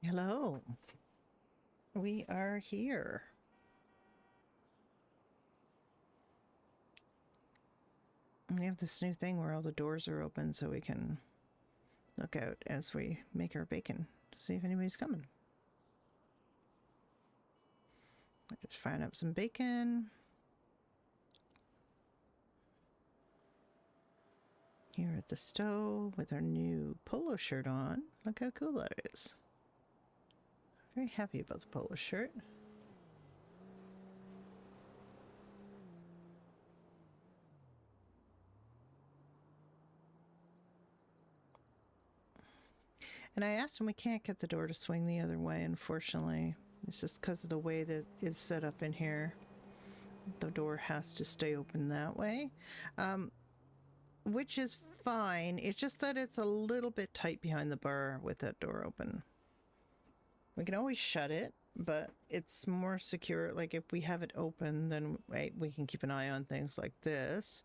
Hello. We are here. We have this new thing where all the doors are open so we can look out as we make our bacon to see if anybody's coming. I just frying up some bacon. Here at the stove with our new polo shirt on. Look how cool that is. Very happy about the polo shirt. And I asked him, we can't get the door to swing the other way, unfortunately. It's just because of the way that it's set up in here. The door has to stay open that way. Which is fine. It's just that it's a little bit tight behind the bar with that door open. We can always shut it, but it's more secure. Like if we have it open, then we can keep an eye on things like this.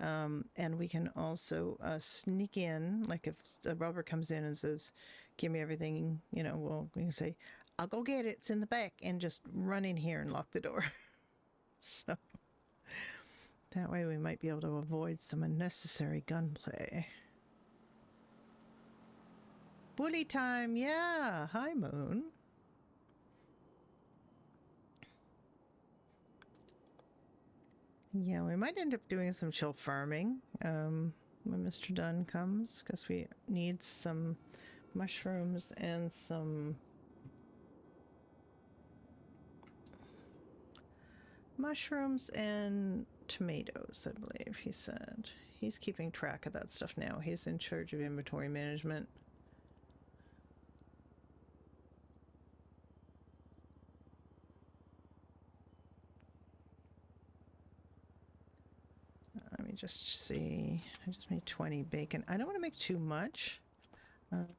And we can also sneak in, like if the rubber comes in and says, give me everything, you know, well, we can say, I'll go get it. It's in the back, and just run in here and lock the door. So that way we might be able to avoid some unnecessary gunplay. Bully time, yeah. Hi, Moon. Yeah, we might end up doing some chill farming when Mr. Dunn comes, because we need some mushrooms and some tomatoes, I believe he said. He's keeping track of that stuff now. He's in charge of inventory management. Let me just see. I just made 20 bacon. I don't want to make too much. But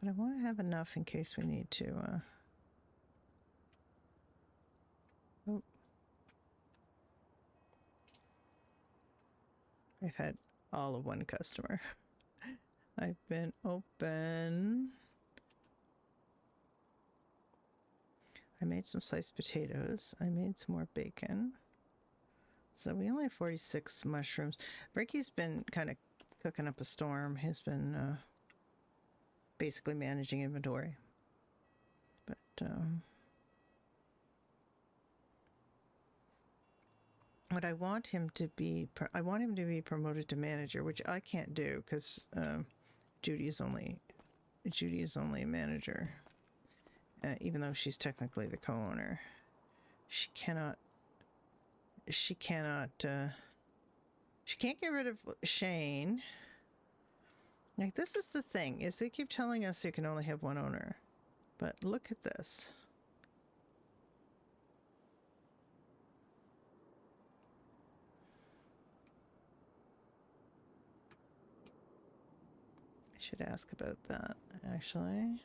I want to have enough in case we need to. Oh. I've had all of one customer. I've been open. I made some sliced potatoes. I made some more bacon. So we only have 46 mushrooms. Ricky's been kind of cooking up a storm. He's been basically managing inventory. But what I want him to be, promoted to manager, which I can't do because Judy is only a manager, even though she's technically the co-owner. She can't get rid of Shane. Like, this is the thing, is they keep telling us you can only have one owner. But look at this. I should ask about that, actually.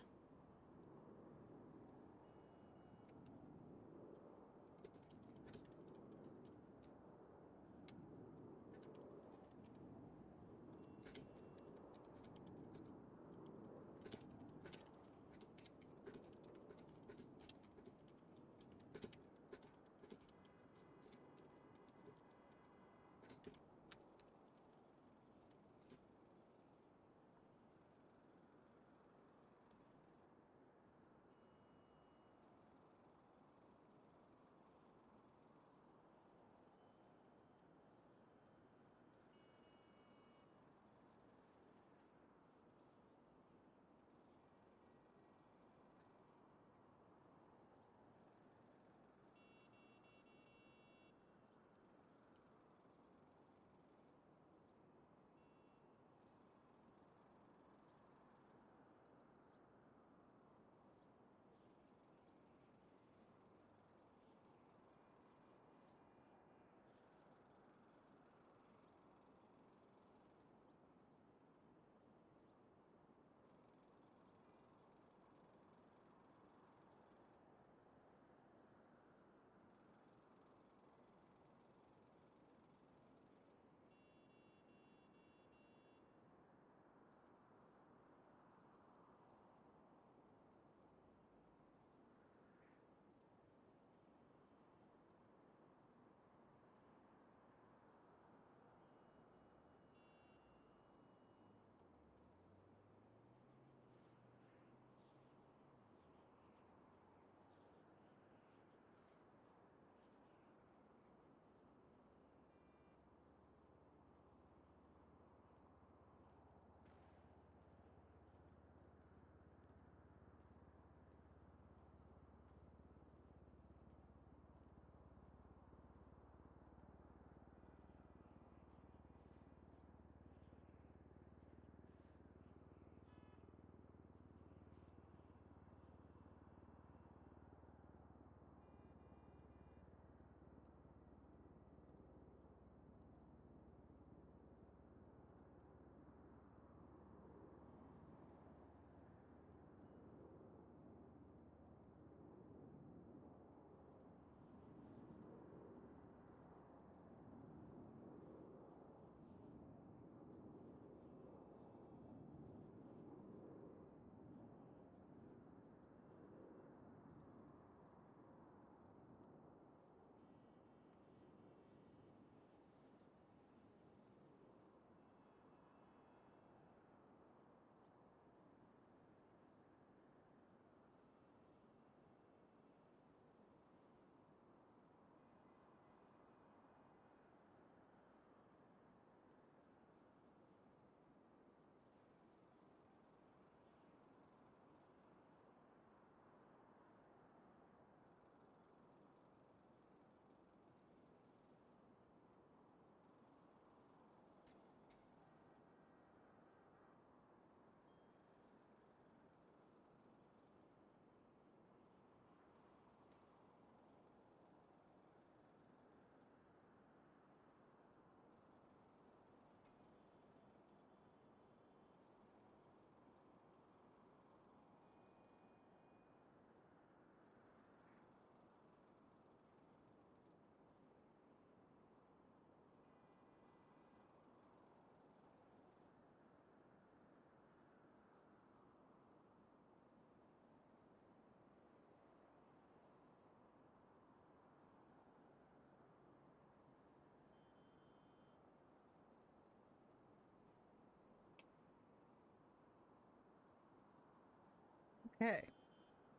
Okay.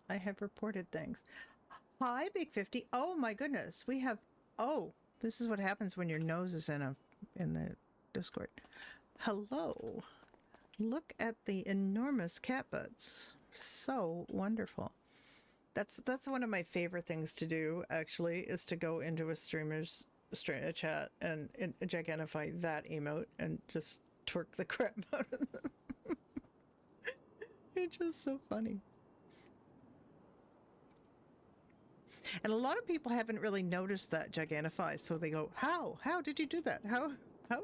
I have reported things. Hi, Big 50. Oh my goodness. We have, oh, this is what happens when your nose is in the Discord. Hello. Look at the enormous cat butts. So wonderful. That's one of my favorite things to do, actually, is to go into a streamer's chat and gigantify that emote and just twerk the crap out of them. It's just so funny. And a lot of people haven't really noticed that gigantify, so they go, "How? How did you do that? How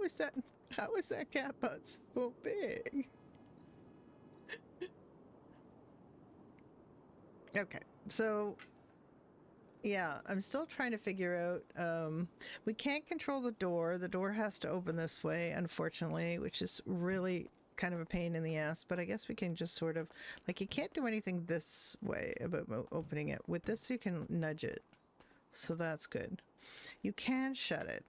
is that? How is that cat butt so big?" Okay, so yeah, I'm still trying to figure out. We can't control the door. The door has to open this way, unfortunately, which is really kind of a pain in the ass. But I guess we can just sort of, like, you can't do anything this way about opening it. With this, you can nudge it, so that's good. You can shut it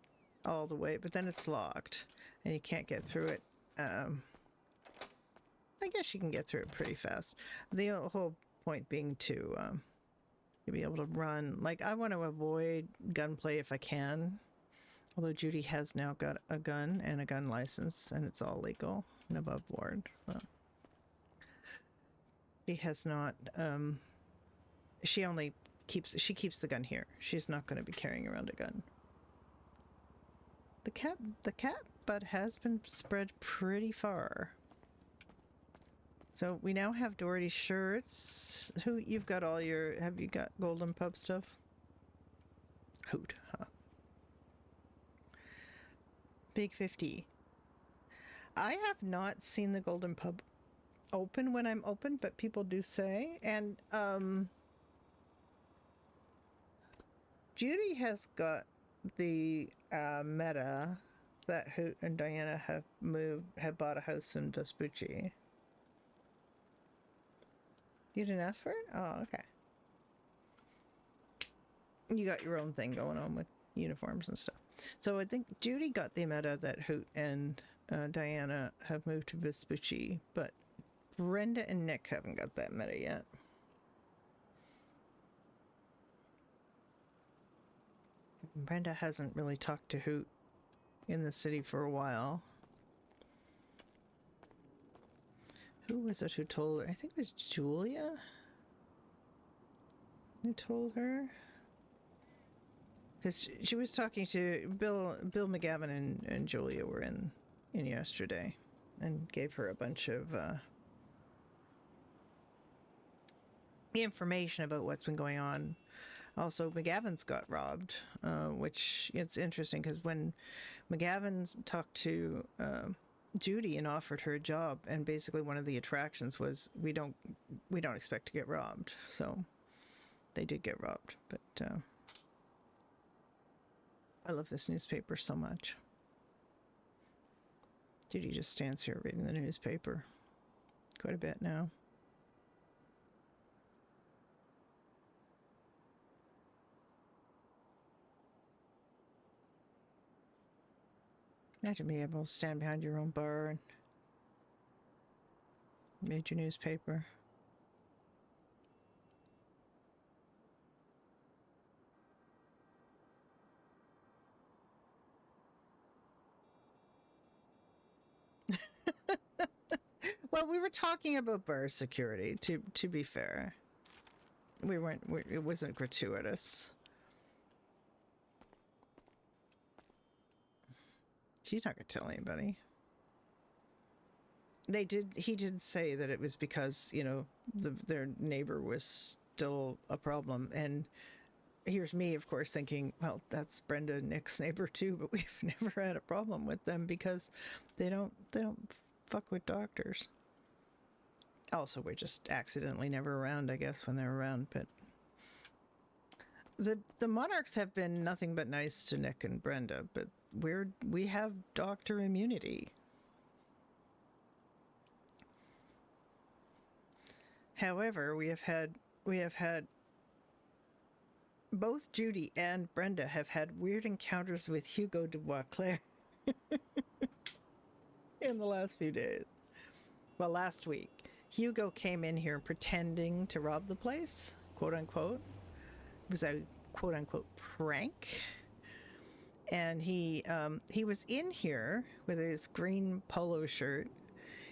all the way, but then it's locked, and you can't get through it. I guess you can get through it pretty fast. The whole point being to be able to run. Like, I want to avoid gunplay if I can. Although Judy has now got a gun and a gun license, and it's all legal and above board. So. She has not. She only keeps the gun here. She's not going to be carrying around a gun. The cat butt has been spread pretty far. So we now have Doherty's shirts. Who, you've got all your, have you got Golden Pub stuff? Hoot, huh? Big 50. I have not seen the Golden Pub open when I'm open, but people do say. And Judy has got the meta that Hoot and Diana have bought a house in Vespucci. You didn't ask for it? Oh, okay. You got your own thing going on with uniforms and stuff. So I think Judy got the meta that Hoot and Diana have moved to Vespucci, but Brenda and Nick haven't got that meta yet. Brenda hasn't really talked to Hoot in the city for a while. Who was it who told her? I think it was Julia who told her. Because she was talking to Bill McGavin, and Julia were in yesterday and gave her a bunch of information about what's been going on. Also, McGavin's got robbed, which it's interesting because when McGavin talked to Judy and offered her a job, and basically one of the attractions was we don't expect to get robbed. So they did get robbed, but I love this newspaper so much. Judy just stands here reading the newspaper quite a bit now. Imagine being able to stand behind your own bar and read your newspaper. Well, we were talking about bar security, to be fair. It wasn't gratuitous. She's not going to tell anybody. He did say that it was because, you know, their neighbor was still a problem. And here's me, of course, thinking, well, that's Brenda and Nick's neighbor too, but we've never had a problem with them because they don't fuck with doctors. Also, we're just accidentally never around, I guess, when they're around. But the Monarchs have been nothing but nice to Nick and Brenda, but we have doctor immunity. However, we have had both Judy and Brenda have had weird encounters with Hugo de Boisclair in the last few days. Well, last week. Hugo came in here pretending to rob the place, quote unquote. It was a quote unquote prank. And he was in here with his green polo shirt.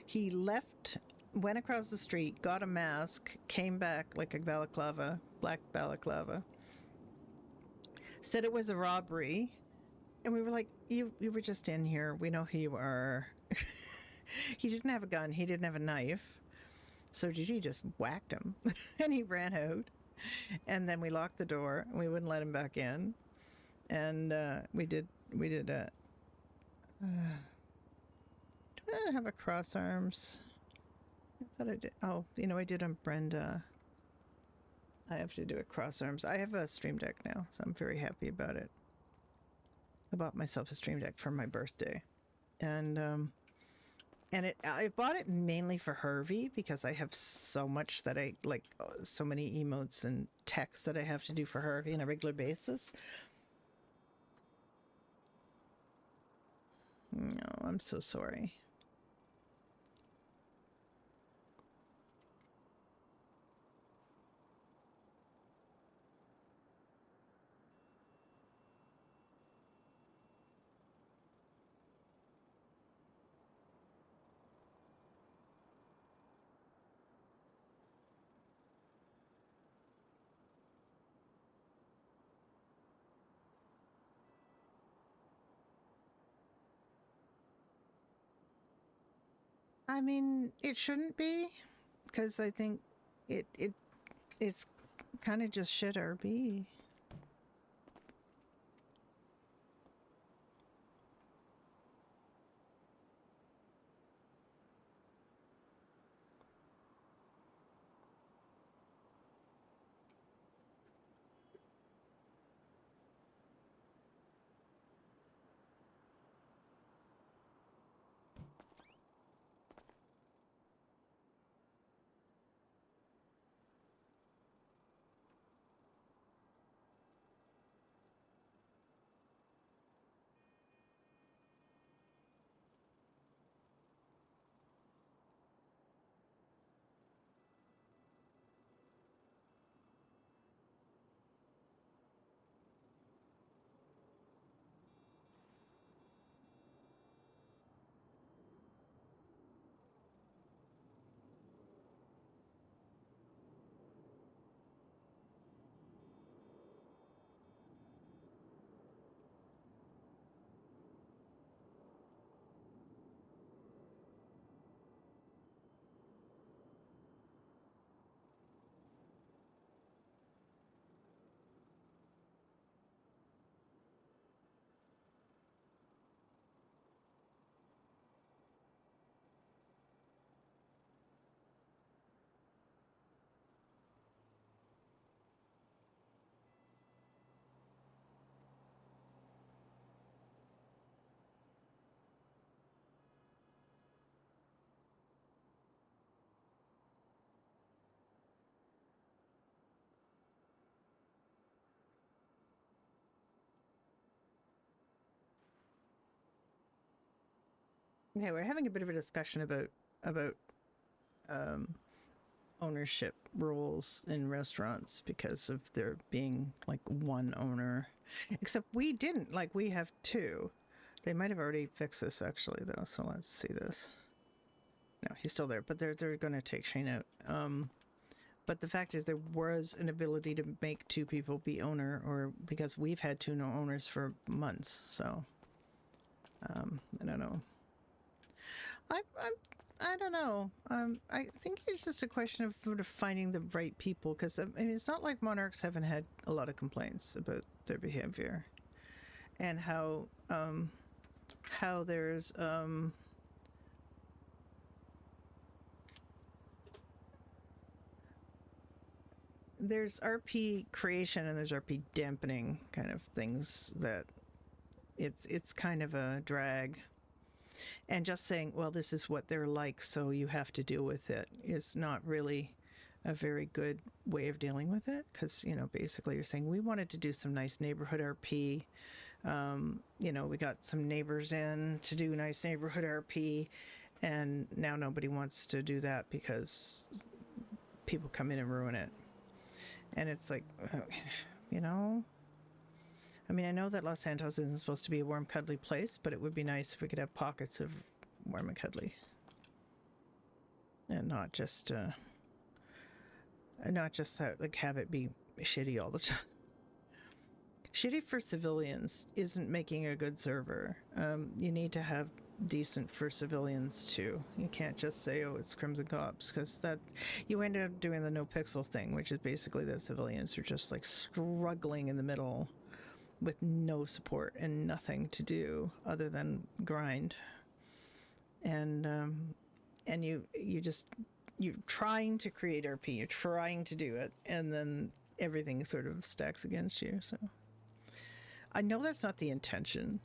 He left, went across the street, got a mask, came back like a balaclava, black balaclava, said it was a robbery. And we were like, you were just in here. We know who you are. He didn't have a gun. He didn't have a knife. So Judy just whacked him and he ran out. And then we locked the door and we wouldn't let him back in. And we did do I have a cross arms? I thought I did. Oh, I did on Brenda. I have to do a cross arms. I have a Stream Deck now, so I'm very happy about it. I bought myself a Stream Deck for my birthday. And I bought it mainly for Harvey because I have so much that I like, so many emotes and texts that I have to do for Harvey on a regular basis. No, I'm so sorry. I mean, it shouldn't be, because I think it's kind of just shit RB. Okay, we're having a bit of a discussion about ownership rules in restaurants because of there being like one owner. Except we didn't. Like, we have two. They might have already fixed this actually though, so let's see this. No, he's still there, but they're going to take Shane out. But the fact is there was an ability to make two people be owner, or because we've had two no owners for months, so I don't know. I don't know. I think it's just a question of sort of finding the right people, because I mean, it's not like Monarchs haven't had a lot of complaints about their behavior, and how there's RP creation and there's RP dampening kind of things that it's kind of a drag. And just saying, well, this is what they're like, so you have to deal with it, is not really a very good way of dealing with it. Because, basically you're saying, we wanted to do some nice neighborhood RP. We got some neighbors in to do nice neighborhood RP. And now nobody wants to do that because people come in and ruin it. And it's like, you know, I mean, I know that Los Santos isn't supposed to be a warm, cuddly place, but it would be nice if we could have pockets of warm and cuddly. And not just like have it be shitty all the time. Shitty for civilians isn't making a good server. You need to have decent for civilians too. You can't just say, oh, it's Crimson Cops, because that you end up doing the no pixel thing, which is basically that civilians are just like struggling in the middle with no support and nothing to do other than grind. And you're trying to create RP, you're trying to do it, and then everything sort of stacks against you. So I know that's not the intention.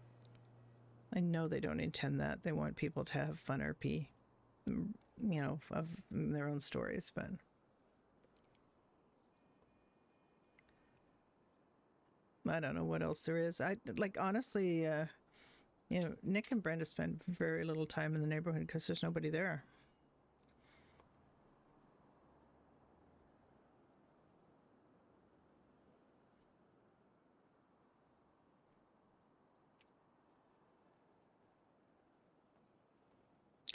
I know they don't intend that. They want people to have fun RP, you know, of their own stories, but I don't know what else there is. I like, honestly, you know, Nick and Brenda spend very little time in the neighborhood because there's nobody there.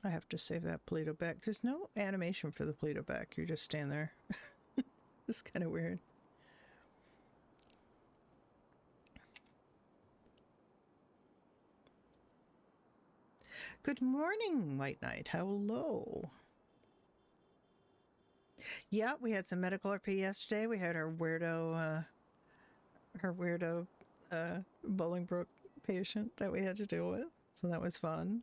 I have to save that Polito back. There's no animation for the Polito back. You just stand there. It's kind of weird. Good morning, White Knight. Hello. Yeah, we had some medical RP yesterday. We had our weirdo Bolingbroke patient that we had to deal with. So that was fun.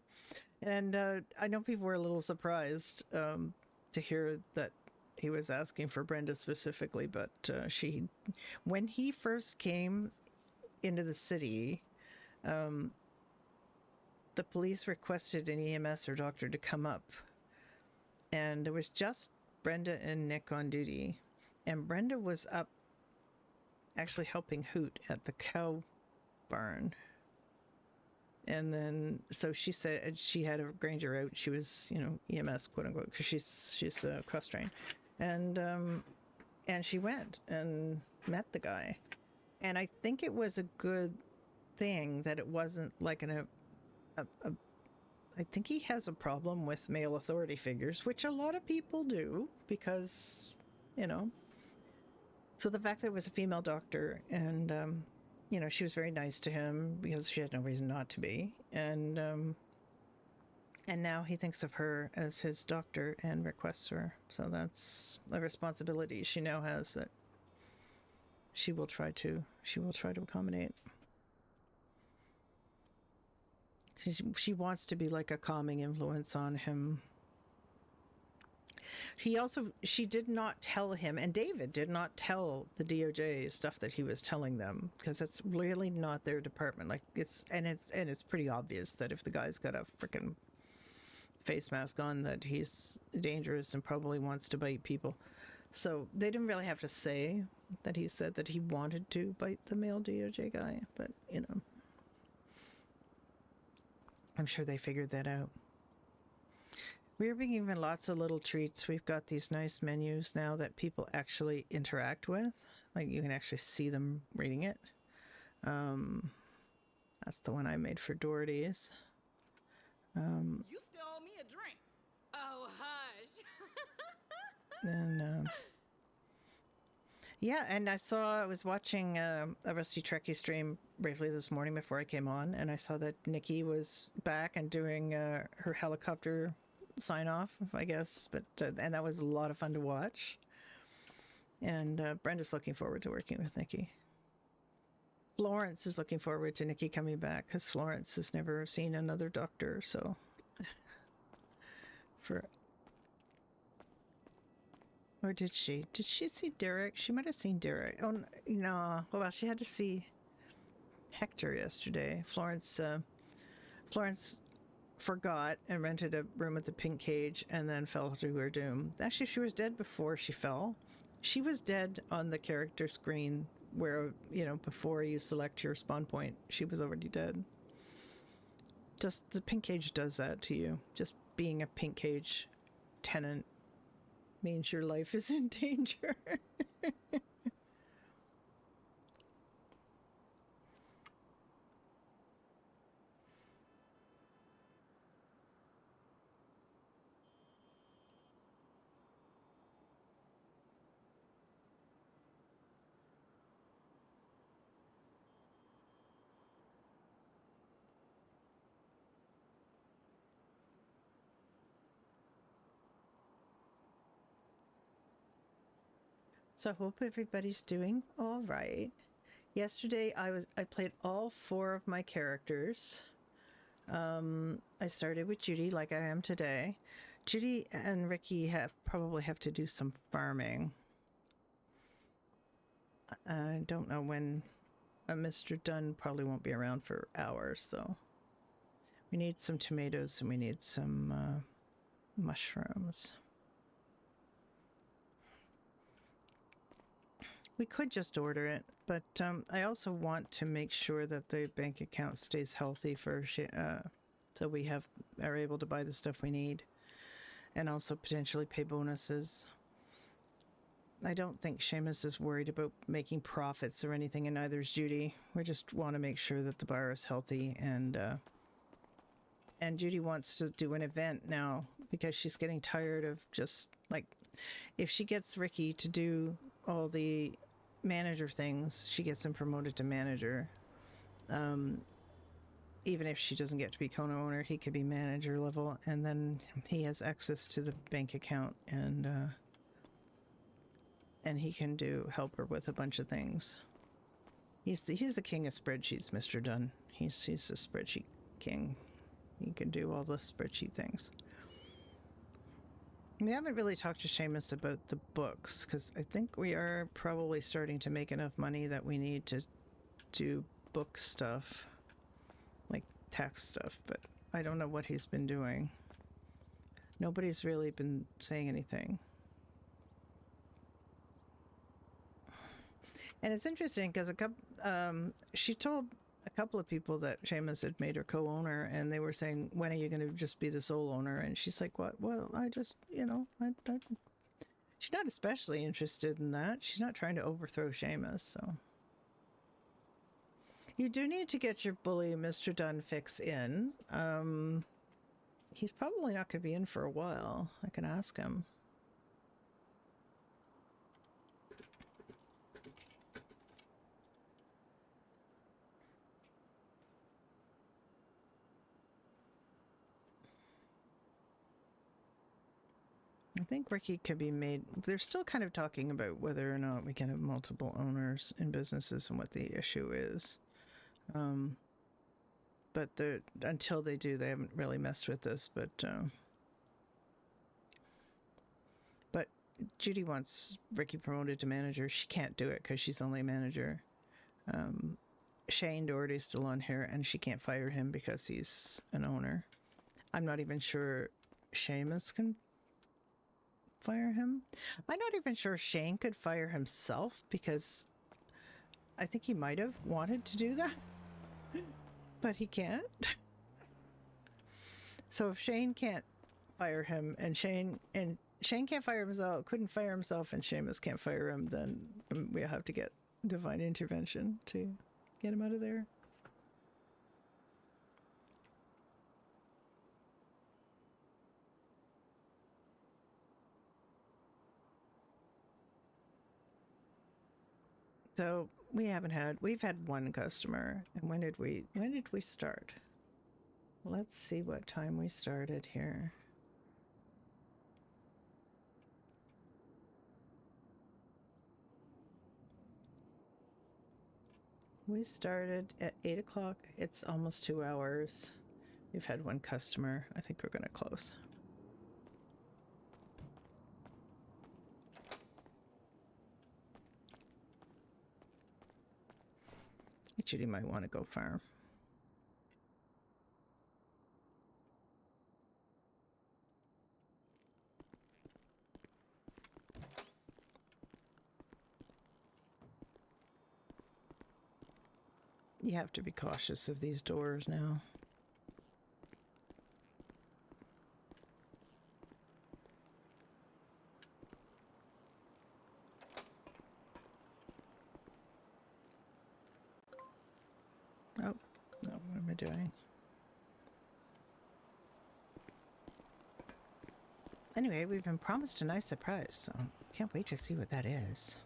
And I know people were a little surprised to hear that he was asking for Brenda specifically, but when he first came into the city, the police requested an EMS or doctor to come up. And there was just Brenda and Nick on duty. And Brenda was up actually helping Hoot at the cow barn. And then, so she said she had a Granger out. She was, you know, EMS, quote unquote, because she's cross-trained. And she went and met the guy. And I think it was a good thing that it wasn't like I think he has a problem with male authority figures, which a lot of people do because, you know. So the fact that it was a female doctor and, you know, she was very nice to him because she had no reason not to be. And now he thinks of her as his doctor and requests her. So that's a responsibility she now has that she will try to accommodate. She wants to be like a calming influence on him. She did not tell him, and David did not tell the DOJ stuff that he was telling them because that's really not their department. Like it's pretty obvious that if the guy's got a freaking face mask on, that he's dangerous and probably wants to bite people. So they didn't really have to say that he said that he wanted to bite the male DOJ guy, but you know, I'm sure they figured that out. We're being given lots of little treats. We've got these nice menus now that people actually interact with. Like you can actually see them reading it. That's the one I made for Doherty's. You still owe me a drink. Oh, hush. And yeah, and I was watching a Rusty Trekkie stream briefly this morning before I came on, and I saw that Nikki was back and doing her helicopter sign off, I guess, but and that was a lot of fun to watch. And Brenda's looking forward to working with Nikki. Florence is looking forward to Nikki coming back because Florence has never seen another doctor. So or did she? Did she see Derek? She might have seen Derek. Oh no! Well, she had to see Hector yesterday. Florence forgot and rented a room at the Pink Cage and then fell to her doom. Actually, she was dead before she fell. She was dead on the character screen where, you know, before you select your spawn point, she was already dead. Just the Pink Cage does that to you. Just being a pink cage tenant means your life is in danger. So I hope everybody's doing all right. Yesterday I played all 4 of my characters. I started with Judy like I am today. Judy and Ricky probably have to do some farming. I don't know when. Mr. Dunn probably won't be around for hours, so we need some tomatoes and we need some mushrooms. We could just order it, but I also want to make sure that the bank account stays healthy for so we are able to buy the stuff we need, and also potentially pay bonuses. I don't think Seamus is worried about making profits or anything, and neither is Judy. We just want to make sure that the bar is healthy, and Judy wants to do an event now because she's getting tired of just like, if she gets Ricky to do all the manager things, she gets him promoted to manager. Even if she doesn't get to be co-owner, he could be manager level, and then he has access to the bank account, and he can help her with a bunch of things. He's the king of spreadsheets, Mr. Dunn. He's the spreadsheet king. He can do all the spreadsheet things. We haven't really talked to Seamus about the books, because I think we are probably starting to make enough money that we need to do book stuff, like tax stuff, but I don't know what he's been doing. Nobody's really been saying anything. And it's interesting because she told a couple of people that Seamus had made her co-owner, and they were saying, when are you going to just be the sole owner? And she's like, what? Well, I just, she's not especially interested in that. She's not trying to overthrow Seamus, so. You do need to get your bully Mr. Dunn fix in. He's probably not going to be in for a while. I can ask him. I think Ricky could be made. They're still kind of talking about whether or not we can have multiple owners in businesses and what the issue is. But until they do, they haven't really messed with this. But Judy wants Ricky promoted to manager. She can't do it because she's only a manager. Shane Doherty's still on here, and she can't fire him because he's an owner. I'm not even sure Seamus can fire him. I'm not even sure Shane could fire himself, because I think he might have wanted to do that, but he can't. So if Shane can't fire him, and Shane can't fire himself, couldn't fire himself, and Seamus can't fire him, then we have to get divine intervention to get him out of there. So we've had one customer. And when did we start? Let's see what time we started here. We started at 8 o'clock. It's almost 2 hours. We've had one customer. I think we're gonna close. Judy might want to go farm. You have to be cautious of these doors now. doing? Anyway, we've been promised a nice surprise, so can't wait to see what that is.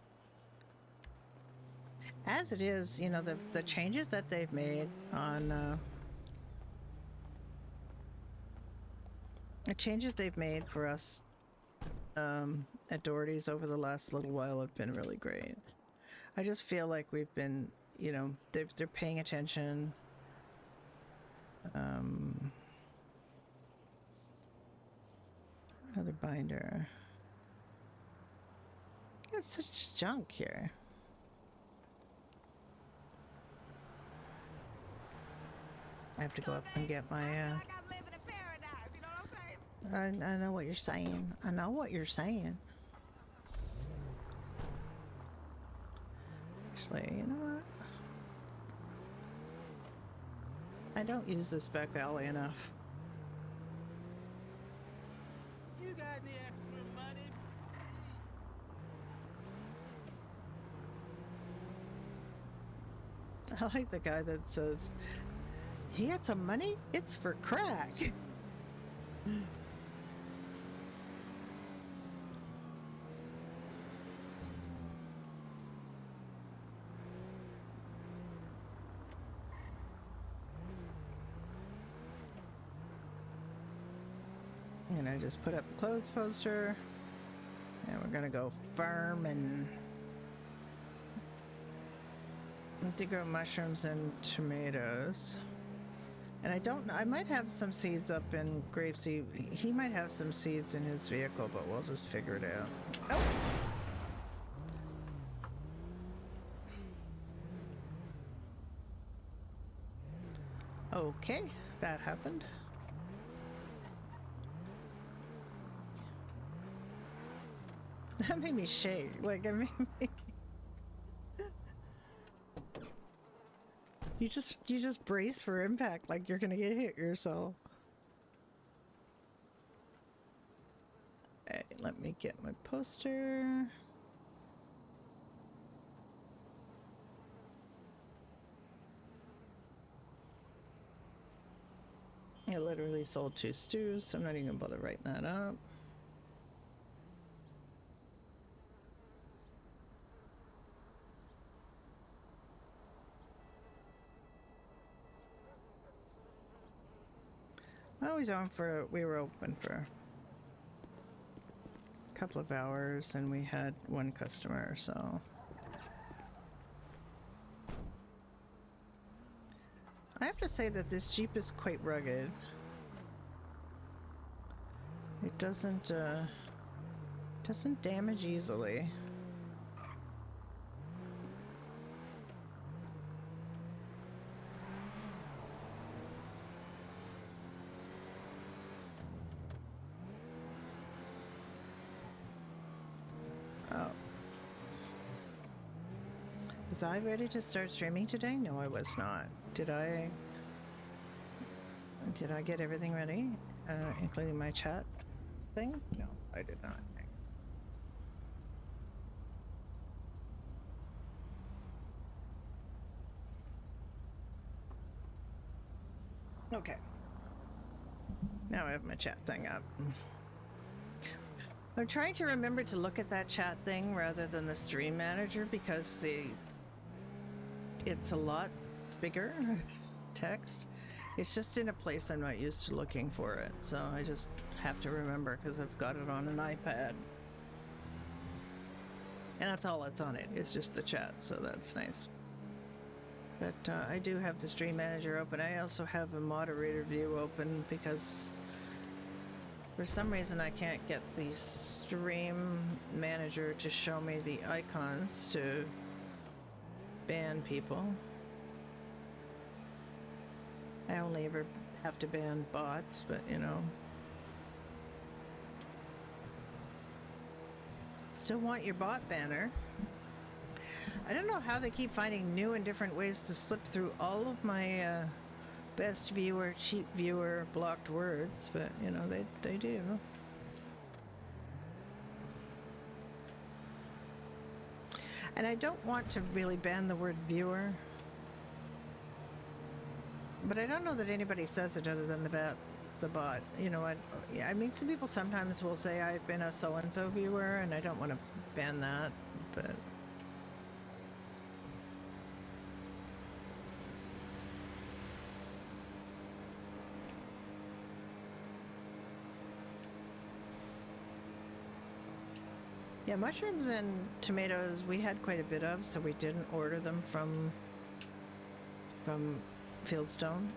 As it is, you know, the changes that they've made on the changes they've made for us at Doherty's over the last little while have been really great. I just feel like we've been, you know, they're paying attention. Another binder. Got such junk here. I have to go up and get my. Like I'm living in paradise, you know what I'm saying? I know what you're saying. I know what you're saying. Actually, you know what? I don't use this back alley enough. You got any extra money? I like the guy that says, he had some money? It's for crack. And I just put up a clothes poster. And we're gonna go farm and I think grow mushrooms and tomatoes. And I might have some seeds up in grapeseed. He might have some seeds in his vehicle, but we'll just figure it out. Oh. Okay, that happened. That made me shake. Like, it made me... You just brace for impact like you're gonna get hit yourself. Hey, let me get my poster. I literally sold 2 stews, so I'm not even gonna bother writing that up. Well, we were open for a couple of hours and we had 1 customer, so. I have to say that this Jeep is quite rugged. It doesn't damage easily. Oh. Was I ready to start streaming today? No, I was not. Did I get everything ready? Including my chat thing? No, I did not. Okay. Now I have my chat thing up. I'm trying to remember to look at that chat thing rather than the stream manager because it's a lot bigger text. It's just in a place I'm not used to looking for it, so I just have to remember because I've got it on an iPad. And that's all that's on it, it's just the chat, so that's nice. But I do have the stream manager open. I also have a moderator view open because for some reason I can't get the stream manager to show me the icons to ban people. I only ever have to ban bots, but you know. Still want your bot banner. I don't know how they keep finding new and different ways to slip through all of my best viewer, cheap viewer, blocked words, but you know, they do. And I don't want to really ban the word viewer. But I don't know that anybody says it other than the bot. You know what? Yeah, I mean, some people sometimes will say I've been a so-and-so viewer, and I don't want to ban that, but... Yeah, mushrooms and tomatoes we had quite a bit of, so we didn't order them from Fieldstone.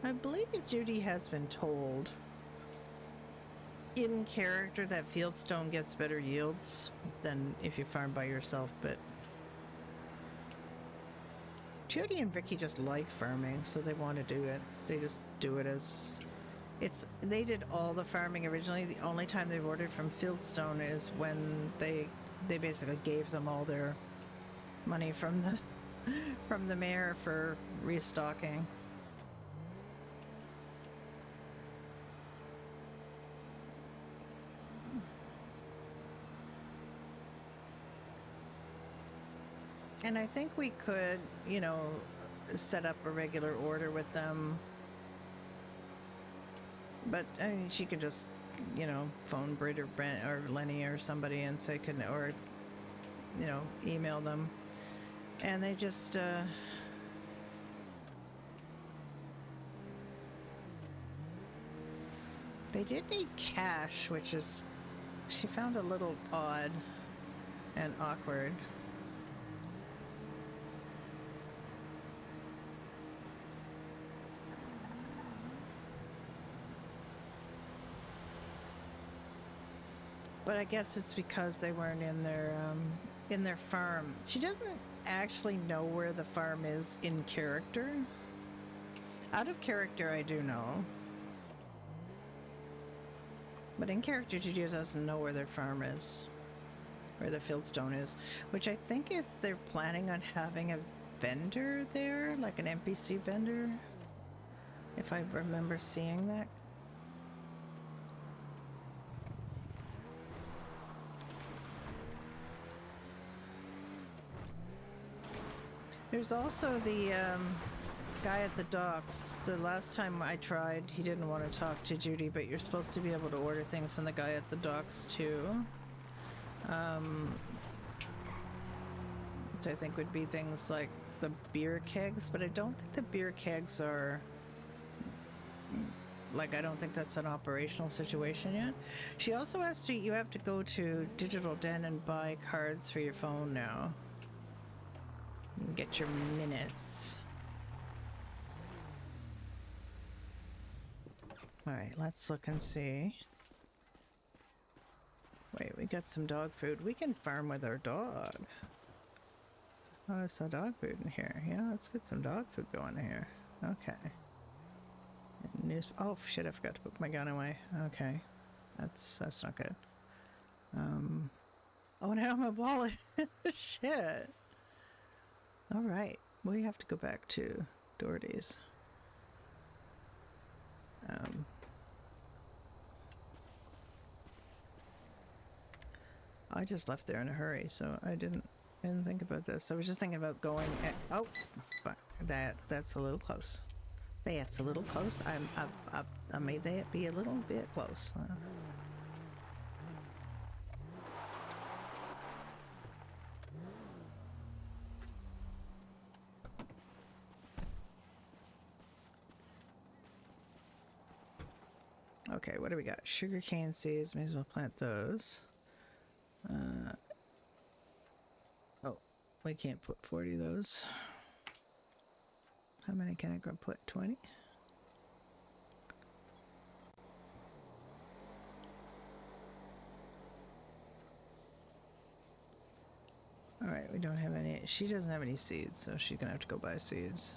I believe Judy has been told in character that Fieldstone gets better yields than if you farm by yourself, but Judy and Vicky just like farming, so they want to do it. They just do it as they did all the farming originally. The only time they've ordered from Fieldstone is when they basically gave them all their money from the mayor for restocking. And I think we could, you know, set up a regular order with them. But I mean, she could just, you know, phone Britt or Brent or Lenny or somebody and say, or, you know, email them. And they just, they did need cash, which is, she found a little odd and awkward. But I guess it's because they weren't in their farm. She doesn't actually know where the farm is in character. Out of character, I do know. But in character, she just doesn't know where their farm is. Where the Fieldstone is. Which I think is they're planning on having a vendor there, like an NPC vendor. If I remember seeing that. There's also the guy at the docks. The last time I tried, he didn't want to talk to Judy, but you're supposed to be able to order things from the guy at the docks too. Which I think would be things like the beer kegs, but I don't think the beer kegs are... Like, I don't think that's an operational situation yet. She also has to... You have to go to Digital Den and buy cards for your phone now. Get your minutes. Alright, let's look and see. Wait, we got some dog food. We can farm with our dog. Oh, I saw dog food in here. Yeah, let's get some dog food going here. Okay. News. Oh shit! I forgot to put my gun away. Okay, that's not good. Oh, now my wallet. Shit. All right, we have to go back to Doherty's. I just left there in a hurry, so I didn't think about this. I was just thinking about going. Oh, fuck! That's a little close. That's a little close. I made that be a little bit close. Okay, what do we got? Sugarcane seeds. May as well plant those. Oh, we can't put 40 of those. How many can I go put? 20? Alright, we don't have any. She doesn't have any seeds, so she's gonna have to go buy seeds.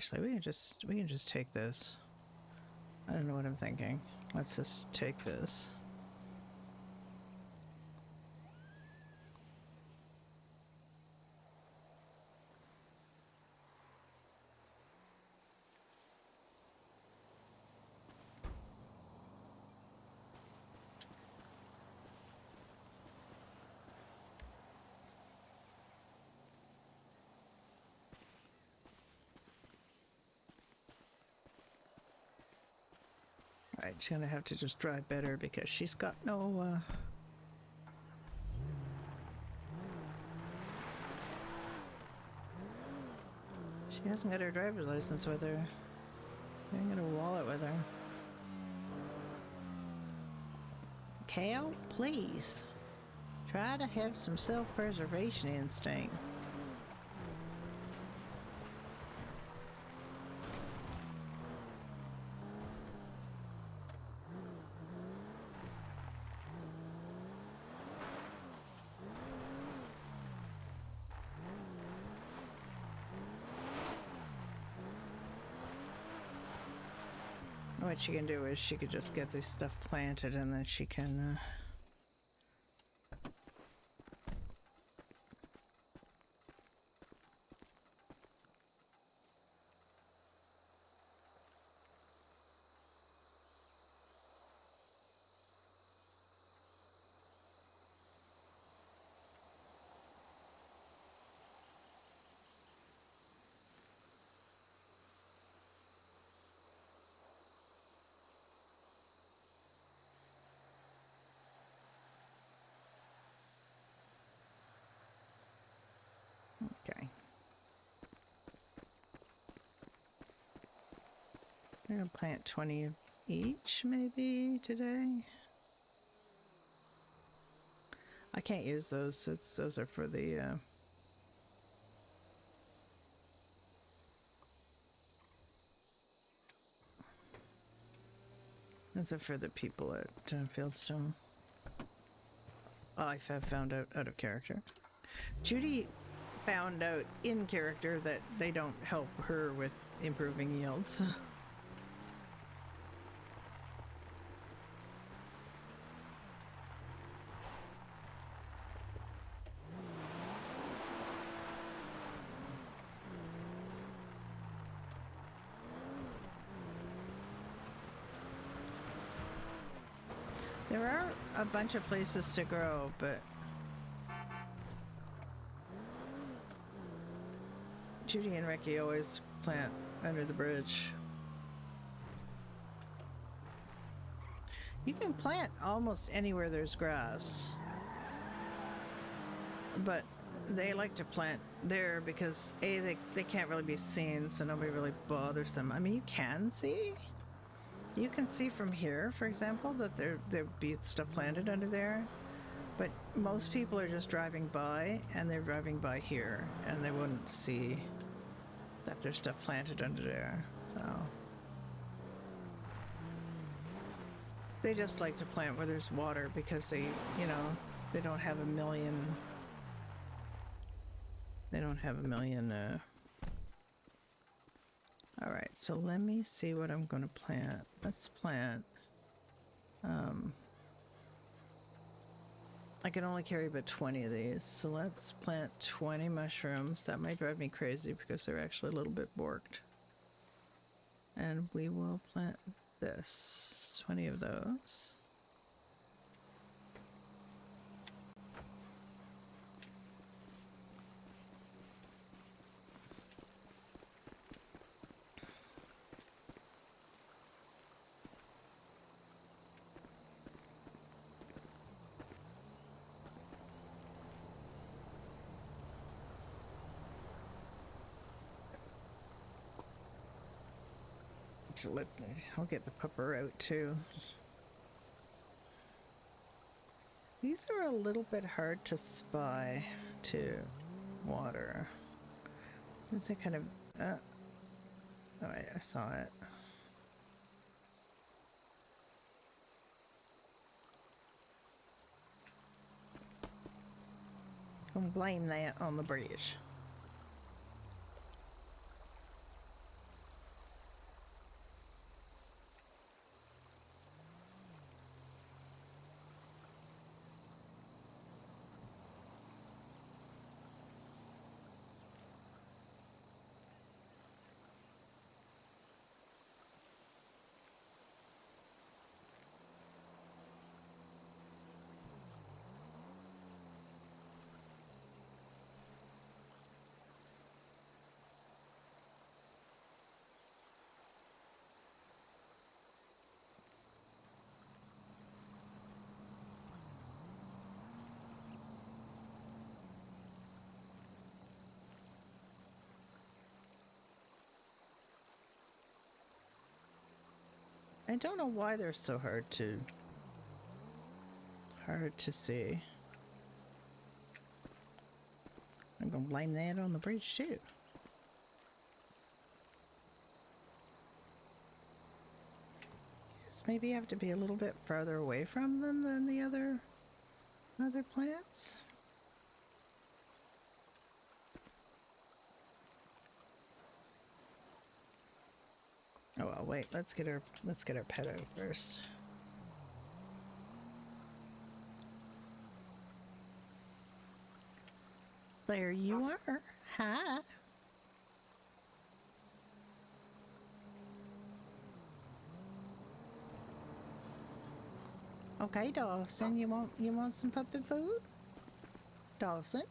Actually, we can just take this. I don't know what I'm thinking. Let's just take this. Alright, she's gonna have to just drive better because she's got no, she hasn't got her driver's license with her. She ain't got a wallet with her. Cal, please. Try to have some self-preservation instinct. What she can do is she could just get this stuff planted and then she can okay. I'm gonna plant 20 of each maybe today. I can't use those. Those are for the those are for the people at Fieldstone. Oh, I found out of character. Judy found out in character that they don't help her with improving yields. There are a bunch of places to grow, but Judy and Ricky always plant under the bridge. You can plant almost anywhere there's grass, but they like to plant there because A, they can't really be seen, so nobody really bothers them. I mean, you can see. You can see from here, for example, that there'd be stuff planted under there, but most people are just driving by, and they're driving by here, and they wouldn't see that there's stuff planted under there, so. They just like to plant where there's water because they, you know, they don't have a million, all right, so let me see what I'm going to plant. Let's plant. I can only carry about 20 of these, so let's plant 20 mushrooms. That might drive me crazy because they're actually a little bit borked. And we will plant this, 20 of those. So I'll get the pepper out too. These are a little bit hard to spy to water. Is it kind of, oh, I saw it. Don't blame that on the bridge. I don't know why they're so hard to see. I'm gonna blame that on the bridge too. Just maybe have to be a little bit farther away from them than the other plants. Oh well, wait. Let's get our pet out first. There you are. Hi. Okay, Dawson. You want some puppy food? Dawson.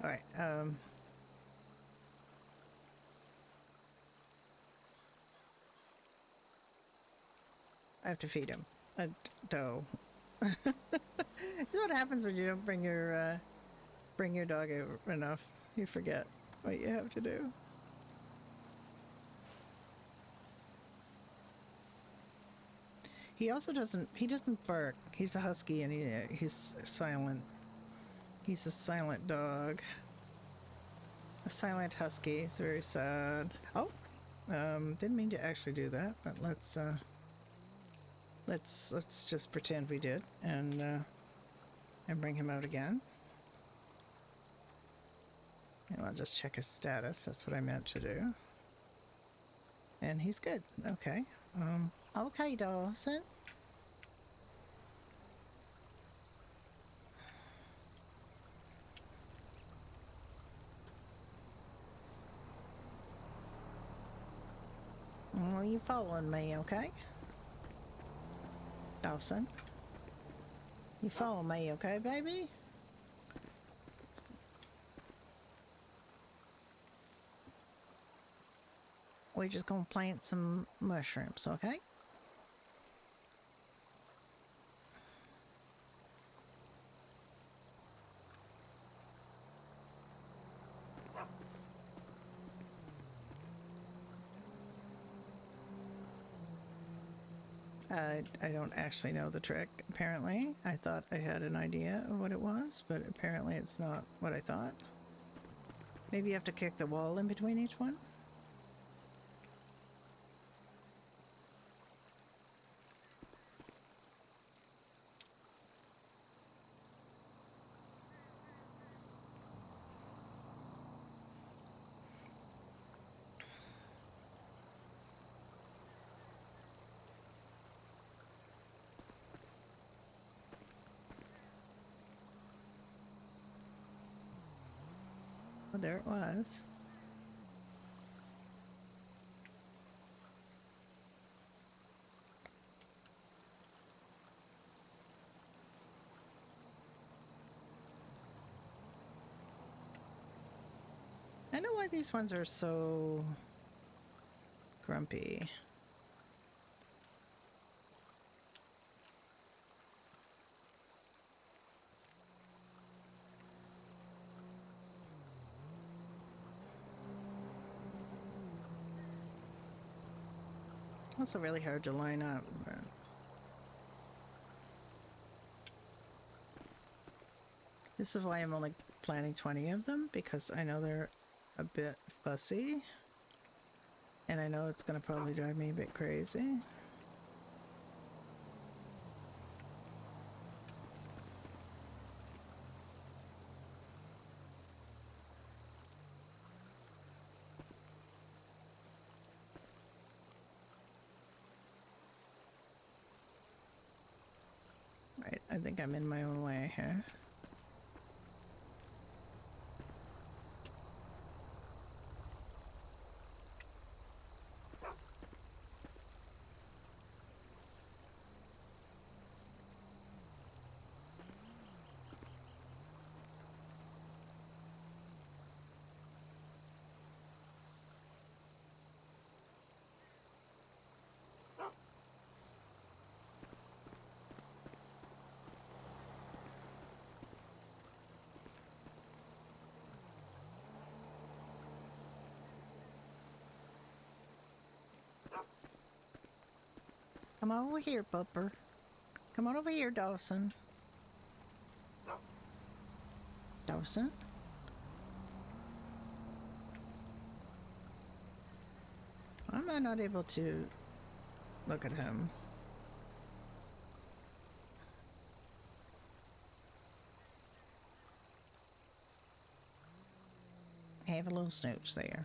All right. I have to feed him a dough. This is what happens when you don't bring your dog out enough. You forget what you have to do. He also doesn't bark. He's a husky and he's silent. He's a silent dog. A silent husky. It's very sad. Oh, didn't mean to actually do that, but let's just pretend we did and bring him out again. And I'll just check his status. That's what I meant to do. And he's good. Okay. Okay, Dawson. Well, you following me, okay? Dawson. You follow me, okay, baby? We're just gonna plant some mushrooms, okay? I don't actually know the trick, apparently. I thought I had an idea of what it was, but apparently it's not what I thought. Maybe you have to kick the wall in between each one? Well, there it was. I know why these ones are so grumpy. Also really hard to line up. But this is why I'm only planting 20 of them, because I know they're a bit fussy. And I know it's going to probably drive me a bit crazy. Right, I think I'm in my own way here. Come on over here, Bupper. Come on over here, Dawson. Dawson? Why am I not able to look at him? Have a little snooch there.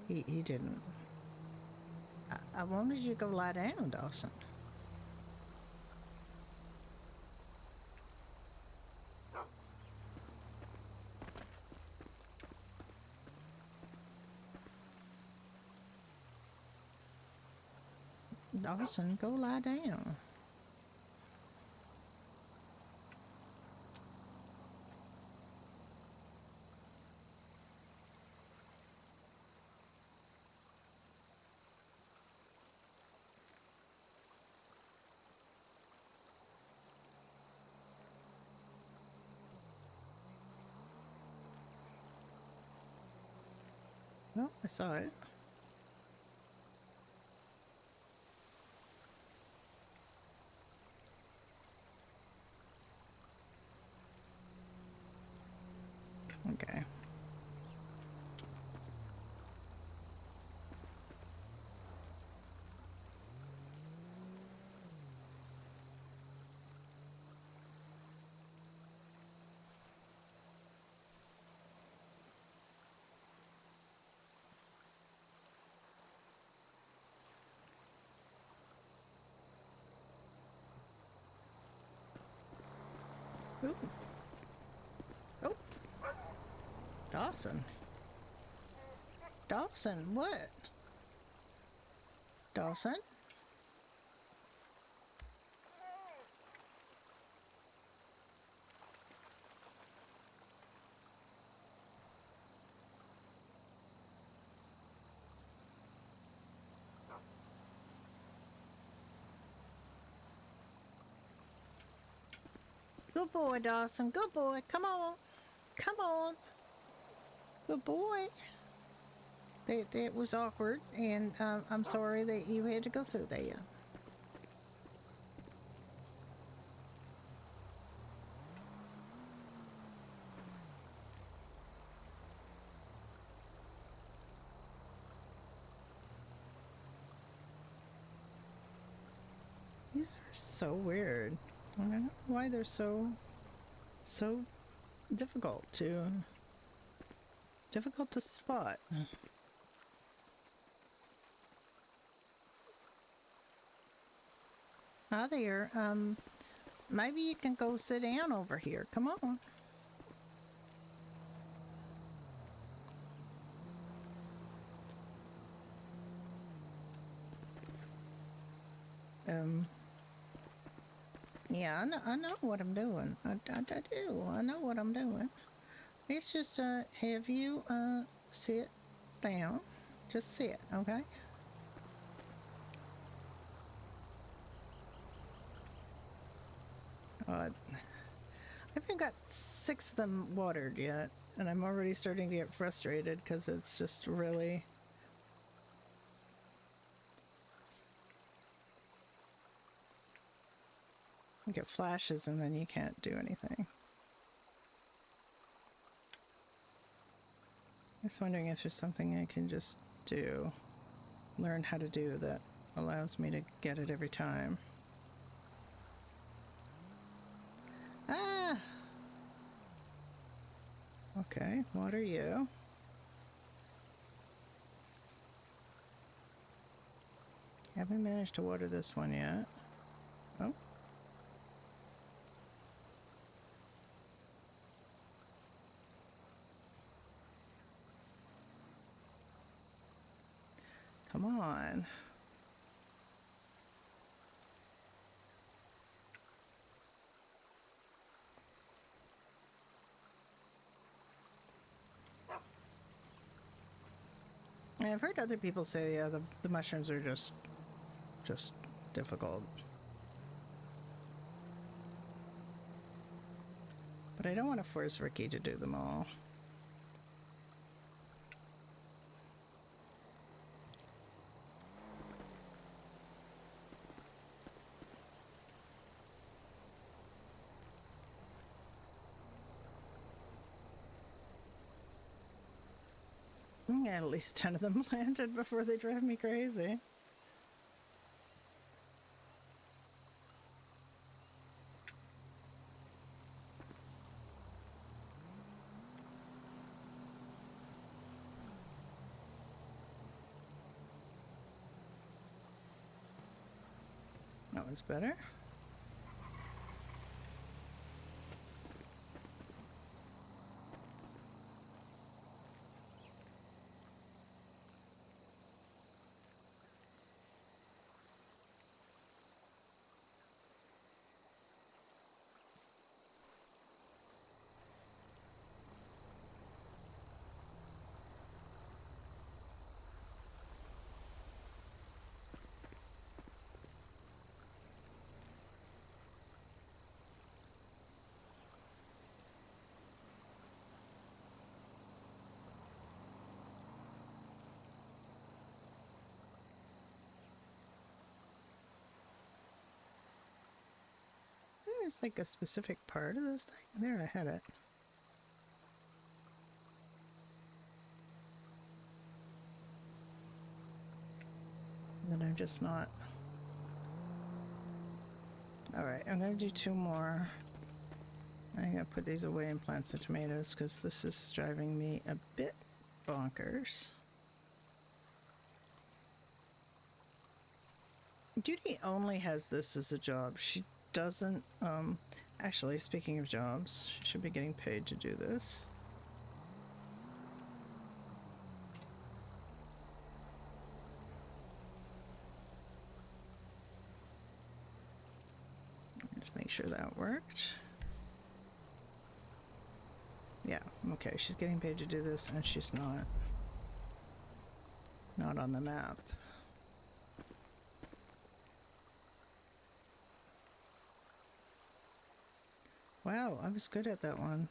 He didn't. I wanted you to go lie down, Dawson. Dawson, go lie down. Oh, I saw it. Okay. Ooh. Oh. Dawson. Dawson, what? Dawson? Good boy, Dawson. Good boy. Come on. Come on. Good boy. That was awkward, and I'm sorry that you had to go through that. These are so weird. I don't know why they're so difficult to spot. Hi there. Maybe you can go sit down over here. Come on. Yeah, I know what I'm doing. I do. I know what I'm doing. It's just have you sit down. Just sit, okay? I haven't got 6 of them watered yet, and I'm already starting to get frustrated because it's just really... You get flashes and then you can't do anything. I'm just wondering if there's something I can just do, learn how to do that allows me to get it every time. Ah! Okay, what are you? Haven't managed to water this one yet. Oh. Come on. I've heard other people say, yeah, the mushrooms are just difficult. But I don't want to force Ricky to do them all. get at least 10 of them planted before they drive me crazy. That one's better. There's like a specific part of this thing. There, I had it. And then I'm just not. Alright, I'm gonna do 2 more. I'm gonna put these away and plant some tomatoes because this is driving me a bit bonkers. Judy only has this as a job. She doesn't, actually, speaking of jobs, she should be getting paid to do this. Just make sure that worked. Yeah, okay, she's getting paid to do this and she's not on the map. Wow, I was good at that one.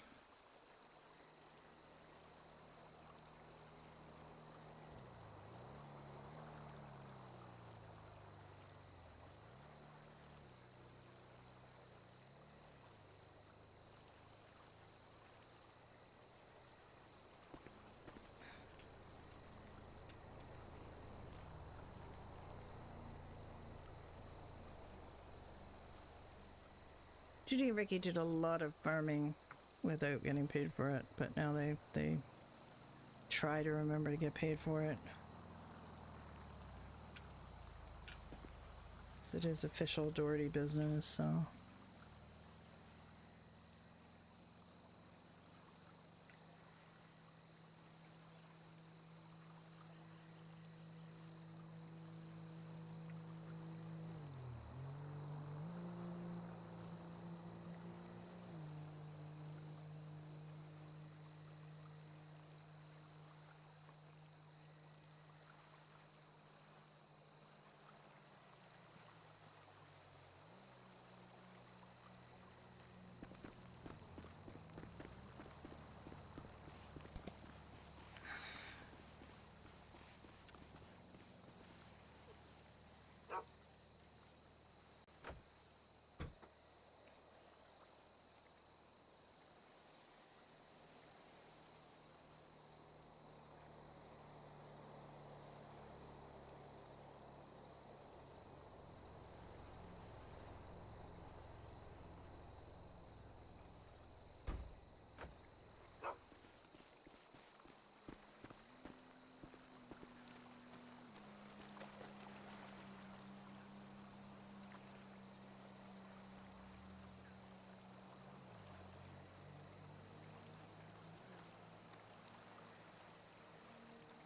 Judy and Ricky did a lot of farming without getting paid for it, but now they try to remember to get paid for it. It is official Doherty business, so.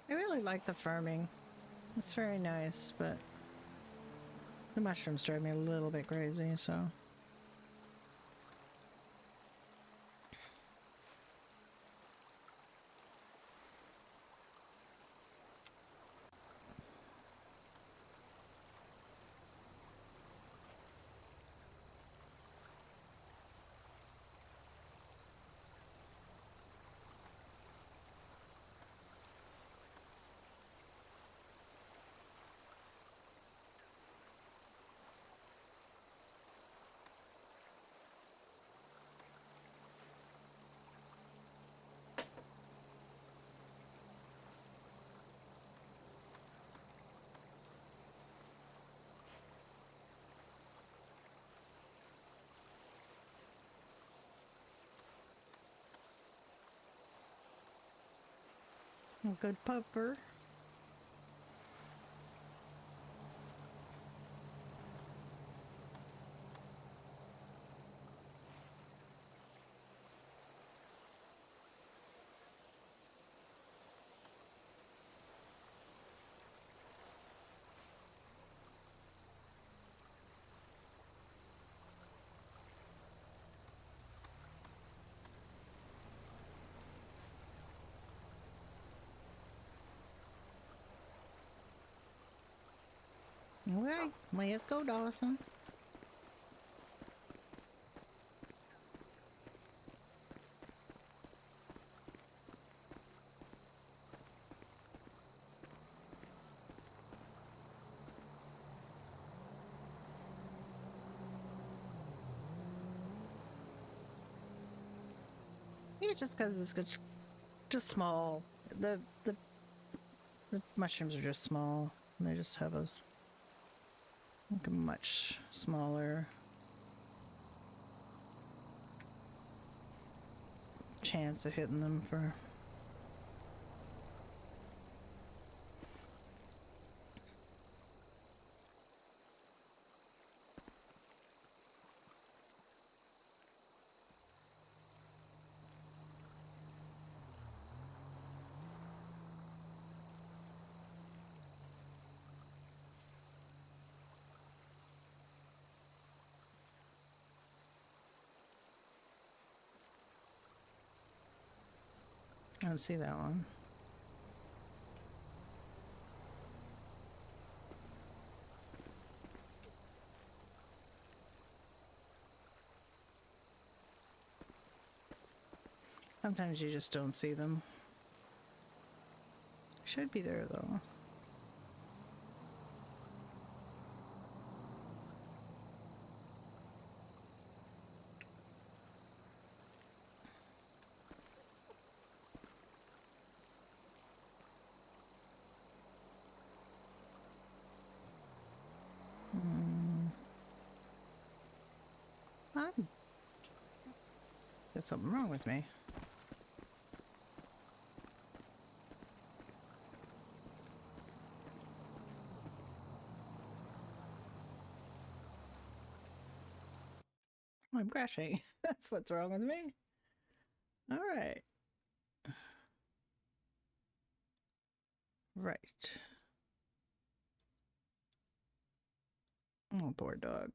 I really like the farming. It's very nice, but the mushrooms drive me a little bit crazy, so. A good pupper. Okay, let's go, Dawson. Yeah, just because it's just small. The mushrooms are just small. And they just have like a much smaller chance of hitting them for. I don't see that one. Sometimes you just don't see them. Should be there though. There's something wrong with me. I'm crashing. That's what's wrong with me. All right. Right. Oh, poor dog.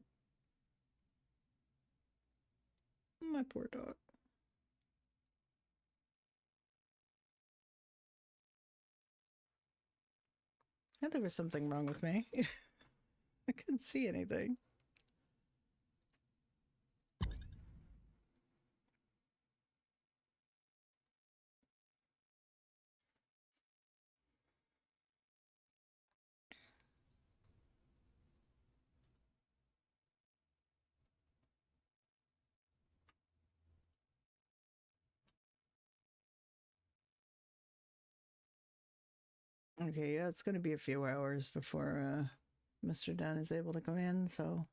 My poor dog. I thought there was something wrong with me. I couldn't see anything. Okay, yeah, it's going to be a few hours before Mr. Dunn is able to come in, so.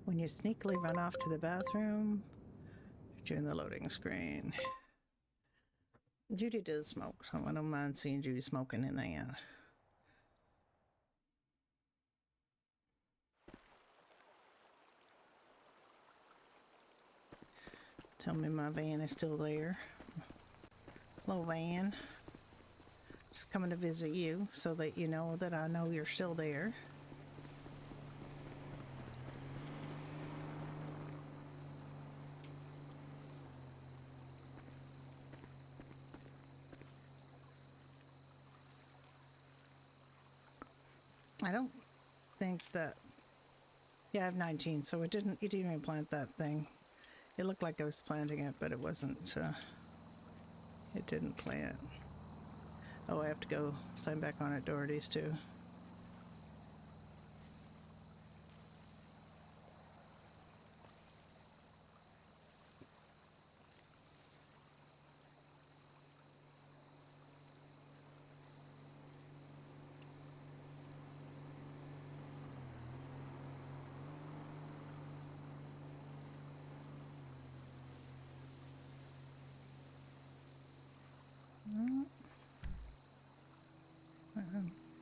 When you sneakily run off to the bathroom, during the loading screen. Judy does smoke, so I don't mind seeing Judy smoking in there. Tell me my van is still there. Hello, van. Just coming to visit you so that you know that I know you're still there. I don't think that... Yeah, I have 19, so it didn't even plant that thing. It looked like I was planting it, but it wasn't. It didn't plant. Oh, I have to go sign back on at Doherty's too.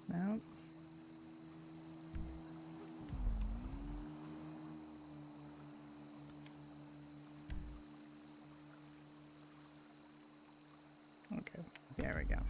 No. Okay, there we go.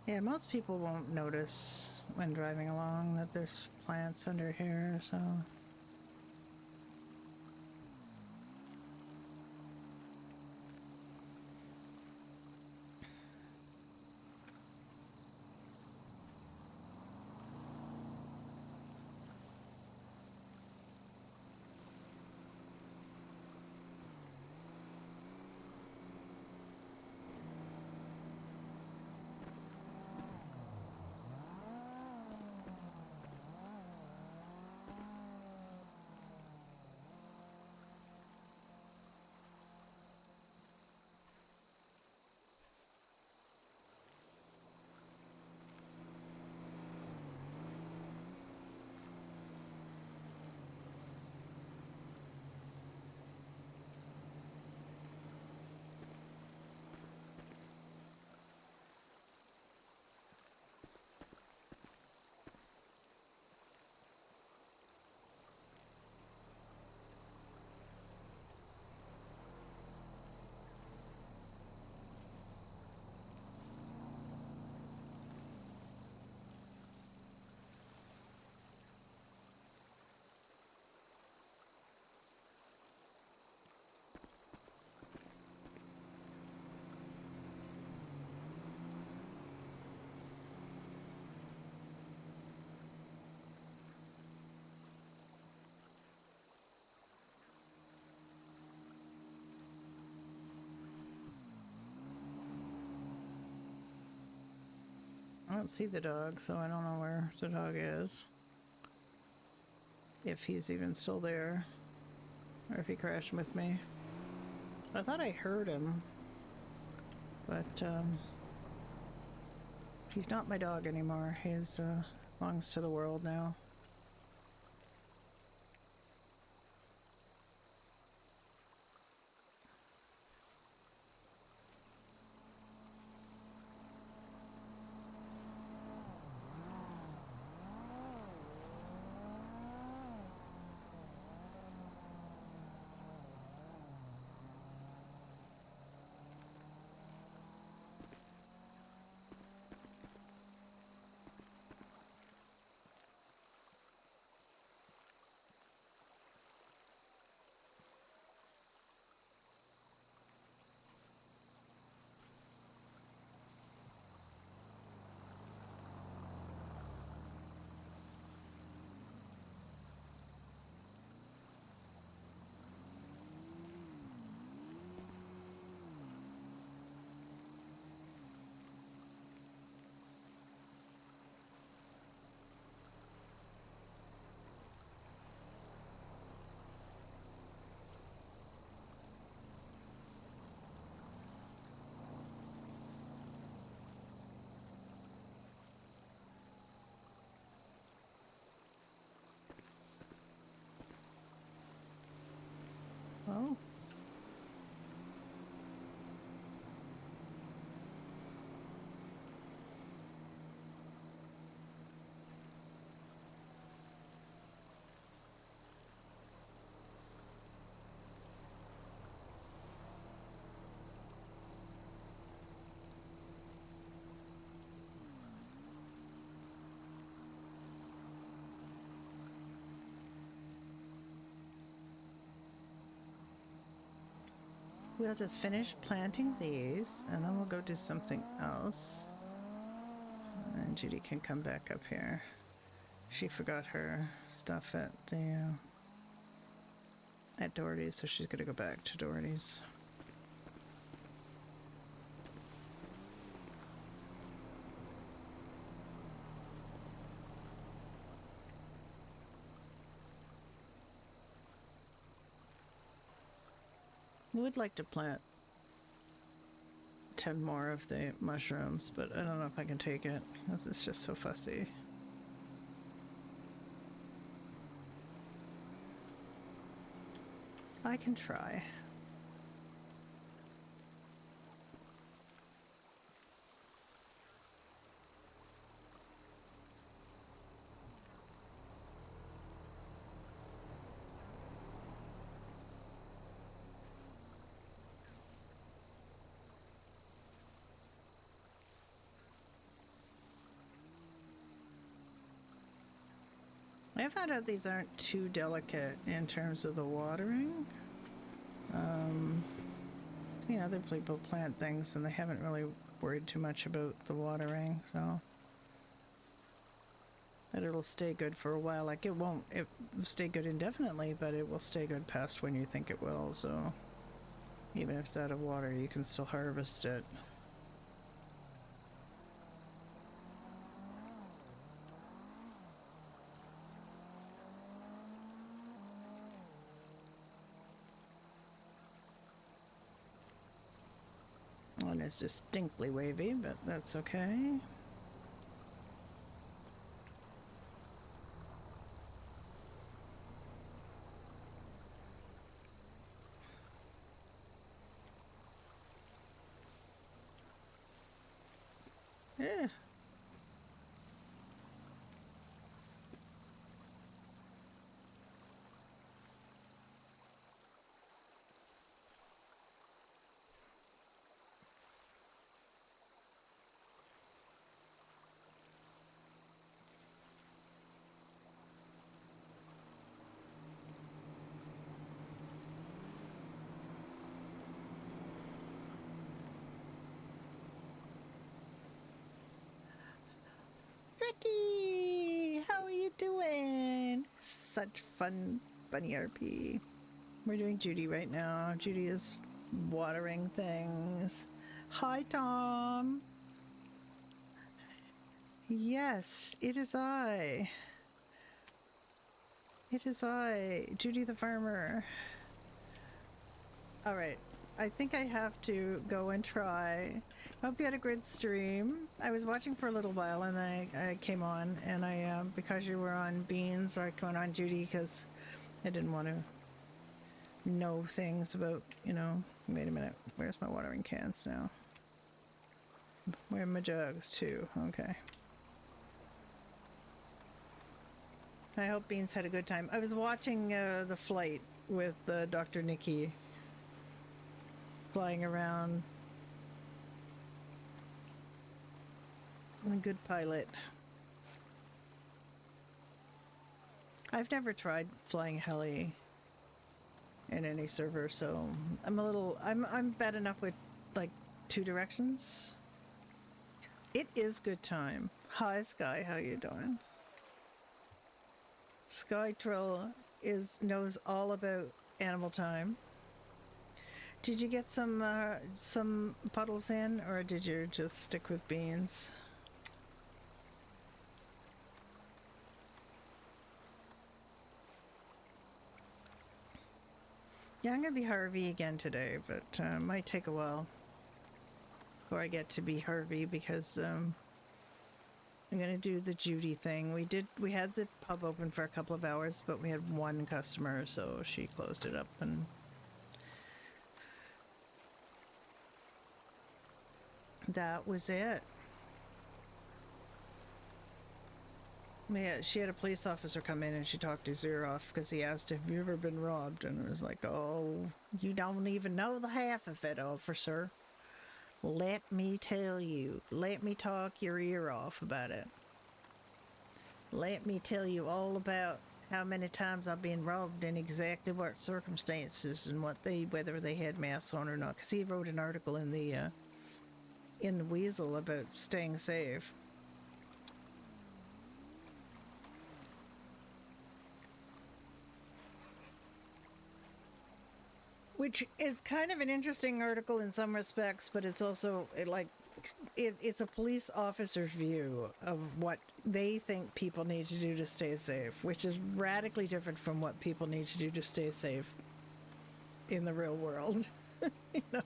Yeah, most people won't notice when driving along that there's plants under here, so... I don't see the dog, so I don't know where the dog is. If he's even still there. Or if he crashed with me. I thought I heard him. But, he's not my dog anymore. He's, belongs to the world now. Oh. We'll just finish planting these and then we'll go do something else. And Judy can come back up here. She forgot her stuff at Doherty's, so she's gonna go back to Doherty's. We would like to plant 10 more of the mushrooms, but I don't know if I can take it because it's just so fussy. I can try. I found out these aren't too delicate in terms of the watering. You know, other people plant things and they haven't really worried too much about the watering, so that it'll stay good for a while. Like it won't stay good indefinitely, but it will stay good past when you think it will, so even if it's out of water, you can still harvest it. One is distinctly wavy, but that's okay. Yeah. Ricky, how are you doing? Such fun, bunny RP. We're doing Judy right now. Judy is watering things. Hi, Tom. Yes, it is I. It is I, Judy the farmer. All right. I think I have to go and try. I hope you had a good stream. I was watching for a little while and then I came on and I, because you were on beans, I went on Judy because I didn't want to know things about, you know, wait a minute, where's my watering cans now? Where are my jugs too? Okay. I hope Beans had a good time. I was watching the flight with Dr. Nikki flying around. I'm a good pilot. I've never tried flying heli in any server, so I'm bad enough with like 2 directions. It is good time. Hi Sky, how you doing? Sky Troll knows all about animal time. Did you get some puddles in, or did you just stick with beans? Yeah, I'm gonna be Harvey again today, but might take a while before I get to be Harvey because I'm gonna do the Judy thing. We had the pub open for a couple of hours, but we had one customer, so she closed it up and that was it. Yeah, she had a police officer come in and she talked his ear off because he asked, have you ever been robbed? And it was like, oh, you don't even know the half of it, officer. Let me tell you. Let me talk your ear off about it. Let me tell you all about how many times I've been robbed and exactly what circumstances and whether they had masks on or not. Because he wrote an article in the Weasel about staying safe. Which is kind of an interesting article in some respects, but it's also it's a police officer's view of what they think people need to do to stay safe, which is radically different from what people need to do to stay safe in the real world. You know,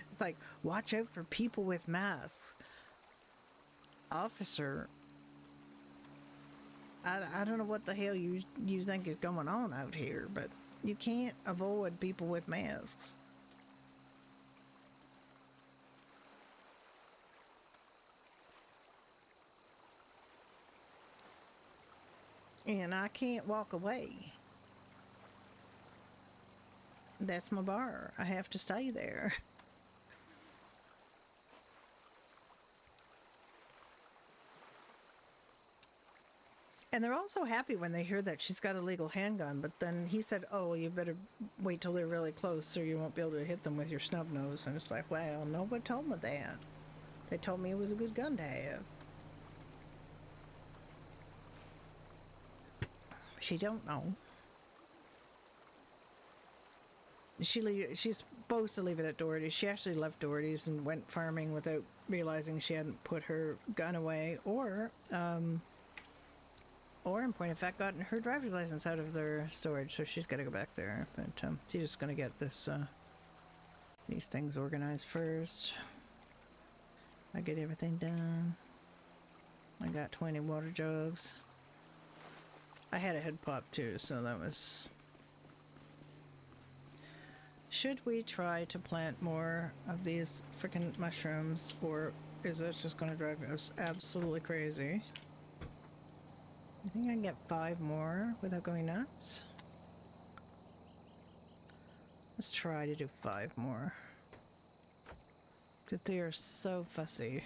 it's like, watch out for people with masks. Officer, I don't know what the hell you think is going on out here, but you can't avoid people with masks. And I can't walk away. That's my bar. I have to stay there. And they're also happy when they hear that she's got a legal handgun, but then he said, oh, well, you better wait till they're really close or you won't be able to hit them with your snub nose. And it's like, well, nobody told me that. They told me it was a good gun to have. She don't know. She's supposed to leave it at Doherty's. She actually left Doherty's and went farming without realizing she hadn't put her gun away, or in point of fact, gotten her driver's license out of their storage, so she's got to go back there. But she's just going to get these things organized first. I get everything done. I got 20 water jugs. I had a head pop too, so that was... Should we try to plant more of these freaking mushrooms, or is that just going to drive us absolutely crazy? I think I can get 5 more without going nuts. Let's try to do 5 more. Because they are so fussy.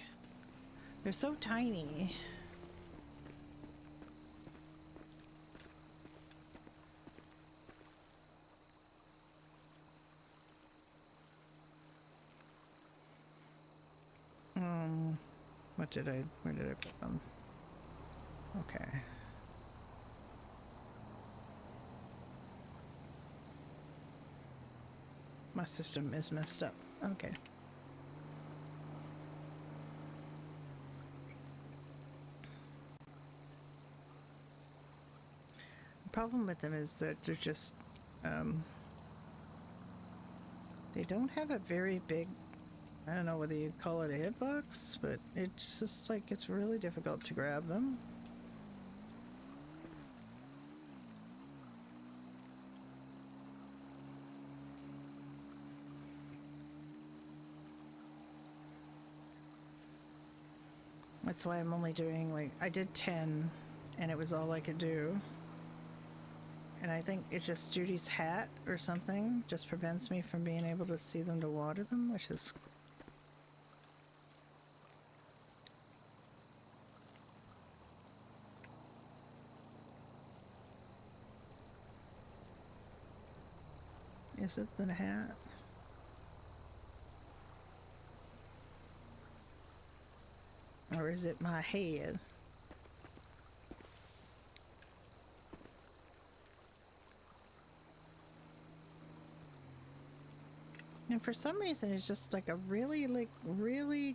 They're so tiny. Where did I put them? Okay. My system is messed up. Okay. The problem with them is that they're just, they don't have a very big, I don't know whether you call it a hitbox, but it's just like, it's really difficult to grab them. That's why I'm only doing, I did 10, and it was all I could do. And I think it's just Judy's hat or something just prevents me from being able to see them to water them, which is... Is it the hat? Or is it my head? And for some reason it's just like a really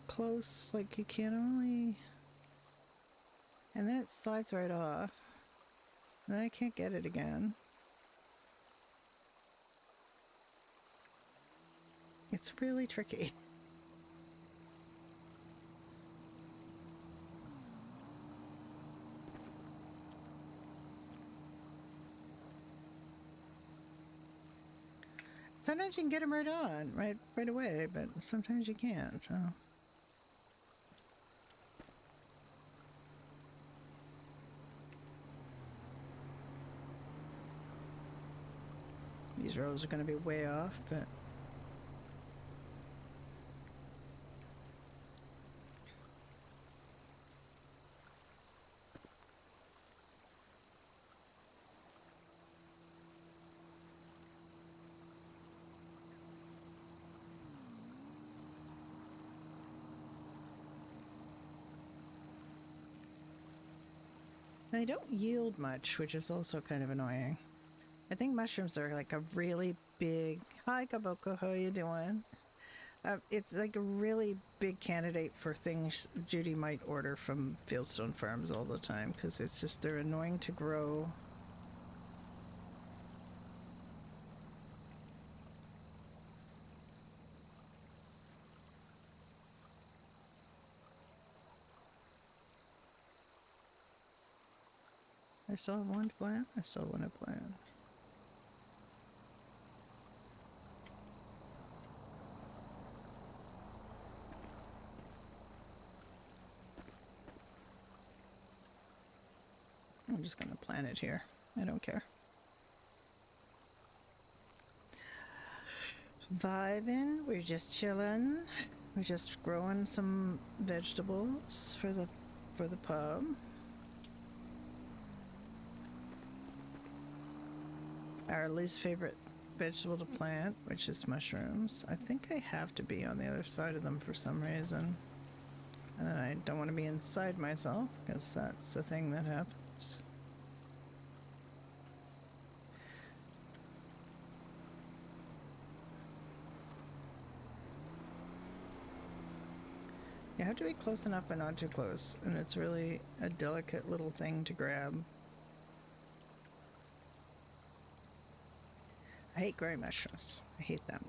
close, you can only... And then it slides right off. And I can't get it again. It's really tricky. Sometimes you can get them right on, right away, but sometimes you can't, so... these rows are going to be way off, but they don't yield much, which is also kind of annoying. I think mushrooms are like a really big... Hi, Kaboko, how you doing? It's like a really big candidate for things Judy might order from Fieldstone Farms all the time, because it's just, they're annoying to grow. I still have one to plant? I still want to plant. I'm just going to plant it here. I don't care. Vibing. We're just chilling. We're just growing some vegetables for the pub. Our least favorite vegetable to plant, which is mushrooms. I think I have to be on the other side of them for some reason. And then I don't want to be inside myself, because that's the thing that happens. You have to be close enough but not too close, and it's really a delicate little thing to grab. I hate growing mushrooms. I hate them.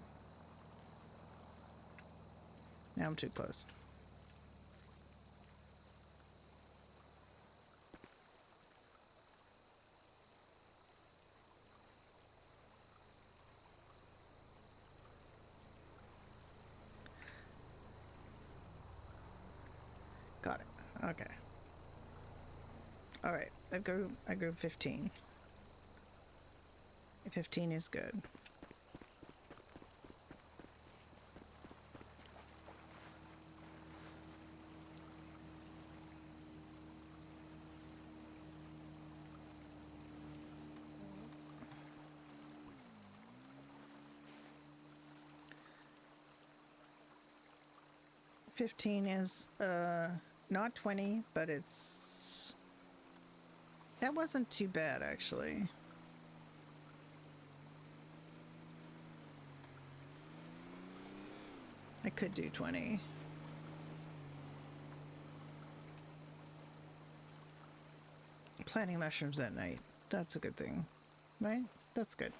Now I'm too close. Got it. Okay. All right. I grew 15. 15 is good.15 is not 20, but it's... That wasn't too bad, actually. I could do 20. Planting mushrooms at night. That's a good thing, right? That's good.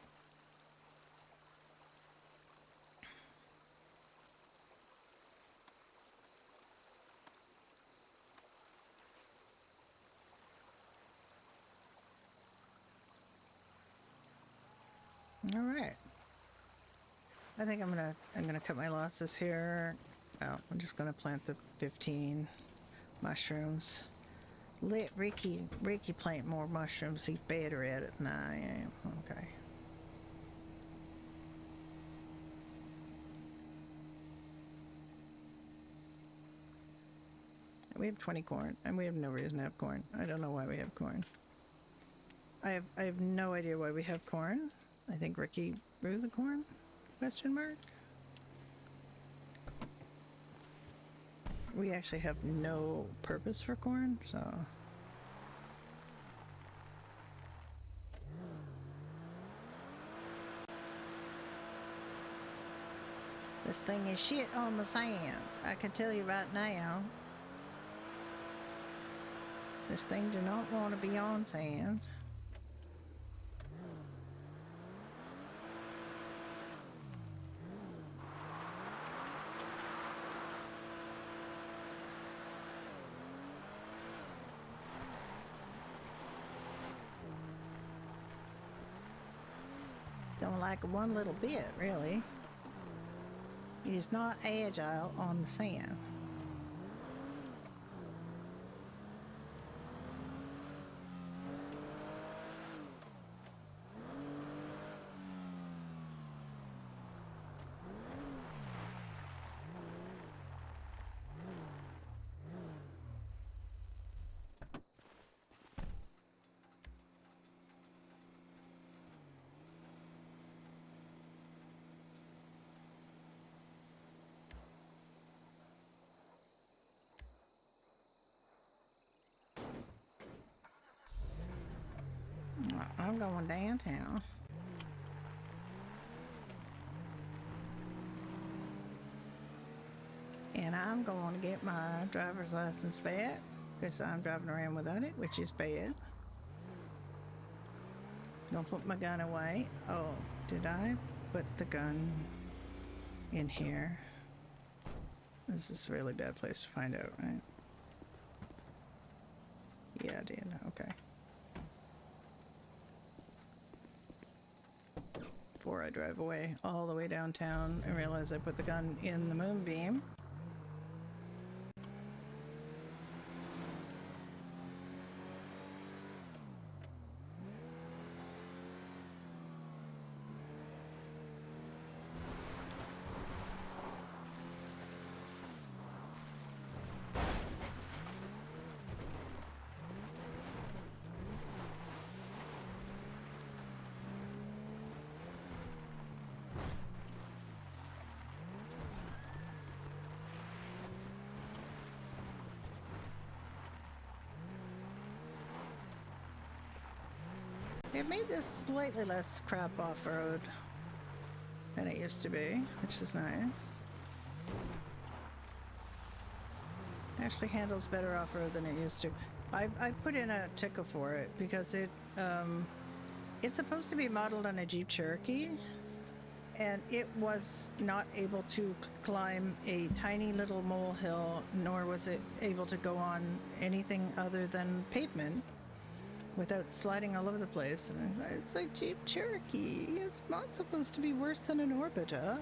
All right. I think I'm gonna cut my losses here. Oh, I'm just gonna plant the 15 mushrooms. Let Ricky plant more mushrooms. He's better at it than I am. Okay. We have 20 corn, and we have no reason to have corn. I don't know why we have corn. I have no idea why we have corn. I think Ricky grew the corn? Question mark? We actually have no purpose for corn, so... This thing is shit on the sand. I can tell you right now. This thing do not want to be on sand. Don't like it one little bit, really. It is not agile on the sand. I'm going downtown. And I'm going to get my driver's license back because I'm driving around without it, which is bad. Gonna put my gun away. Oh, did I put the gun in here? This is a really bad place to find out, right? Yeah, I did. Okay. Before I drive away all the way downtown and realize I put the gun in the moonbeam. It made this slightly less crap off-road than it used to be, which is nice. It actually handles better off-road than it used to. I put in a tickle for it because it's supposed to be modeled on a Jeep Cherokee, and it was not able to climb a tiny little molehill, nor was it able to go on anything other than pavement without sliding all over the place. And it's like Jeep Cherokee. It's not supposed to be worse than an Orbita.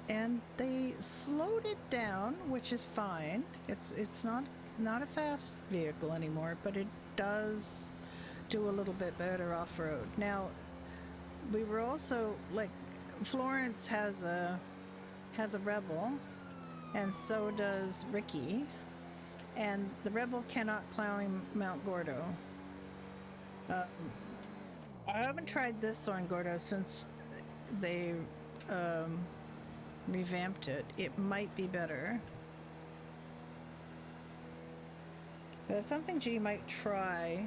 And they slowed it down, which is fine. It's not a fast vehicle anymore, but it does do a little bit better off-road. Now, we were also like, Florence has a Rebel, and so does Ricky. And the Rebel cannot climb Mount Gordo. I haven't tried this on Gordo since they revamped it. It might be better. But something G might try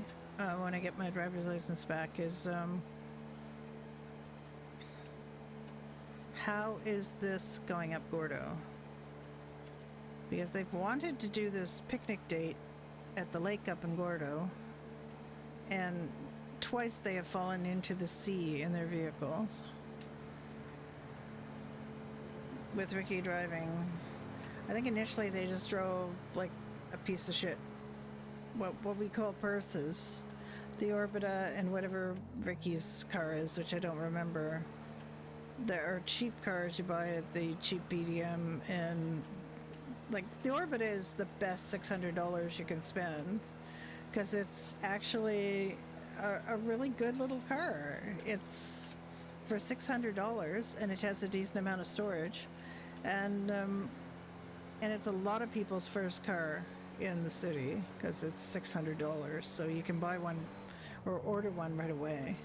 when I get my driver's license back is how is this going up Gordo? Because they've wanted to do this picnic date at the lake up in Gordo, and twice they have fallen into the sea in their vehicles. With Ricky driving, I think initially they just drove like a piece of shit, what we call purses, the Orbita and whatever Ricky's car is, which I don't remember. There are cheap cars you buy at the cheap BDM, and like the Orbita is the best $600 you can spend because it's actually a really good little car. It's for $600 and it has a decent amount of storage, and it's a lot of people's first car in the city because it's $600, so you can buy one or order one right away.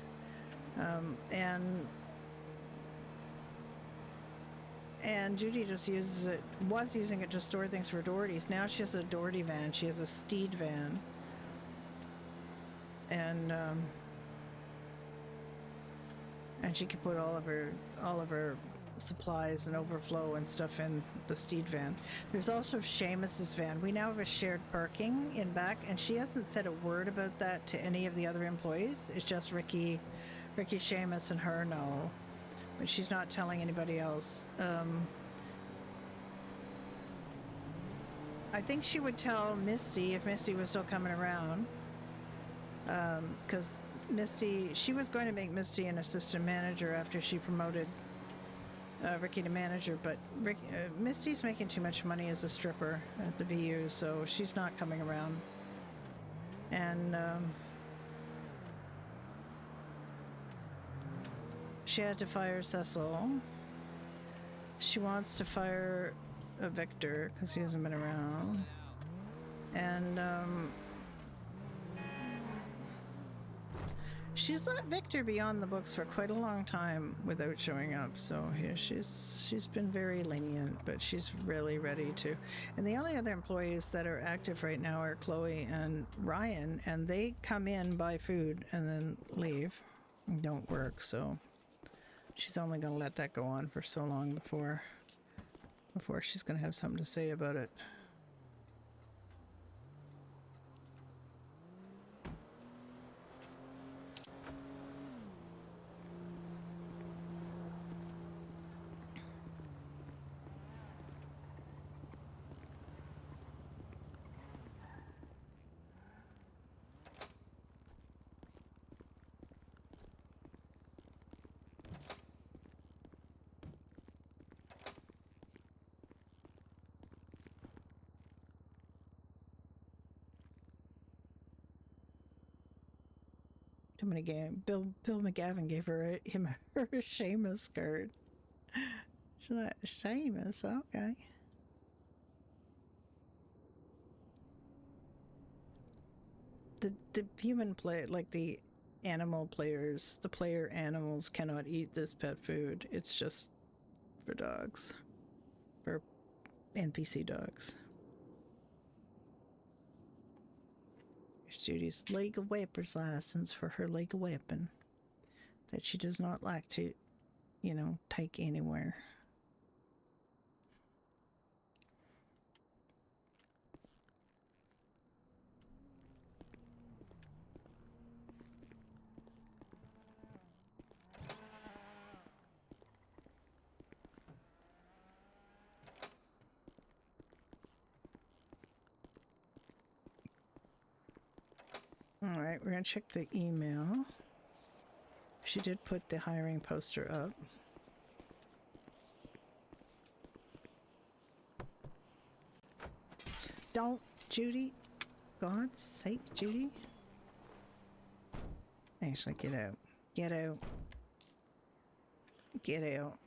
And Judy just was using it to store things for Doherty's. Now she has a Doherty van. She has a Steed van. And she can put all of her supplies and overflow and stuff in the Steed van. There's also Seamus's van. We now have a shared parking in back, and she hasn't said a word about that to any of the other employees. It's just Ricky Seamus and her know. But she's not telling anybody else. I think she would tell Misty if Misty was still coming around. Because she was going to make Misty an assistant manager after she promoted Ricky to manager, but Misty's making too much money as a stripper at the VU, so she's not coming around. And she had to fire Cecil. She wants to fire Victor because he hasn't been around. And She's let Victor be on the books for quite a long time without showing up, so yeah, she's been very lenient, but she's really ready to. And the only other employees that are active right now are Chloe and Ryan, and they come in, buy food, and then leave and don't work, so she's only going to let that go on for so long before she's going to have something to say about it. Bill McGavin gave her her Seamus card. She's like, Seamus, okay. The human play, like the animal players, the player animals cannot eat this pet food. It's just for dogs, for NPC dogs. Here's Judy's legal weapon's license for her legal weapon that she does not like to, you know, take anywhere. All right, we're going to check the email. She did put the hiring poster up. Don't, Judy. God's sake, Judy. Actually, get out. Get out. Get out.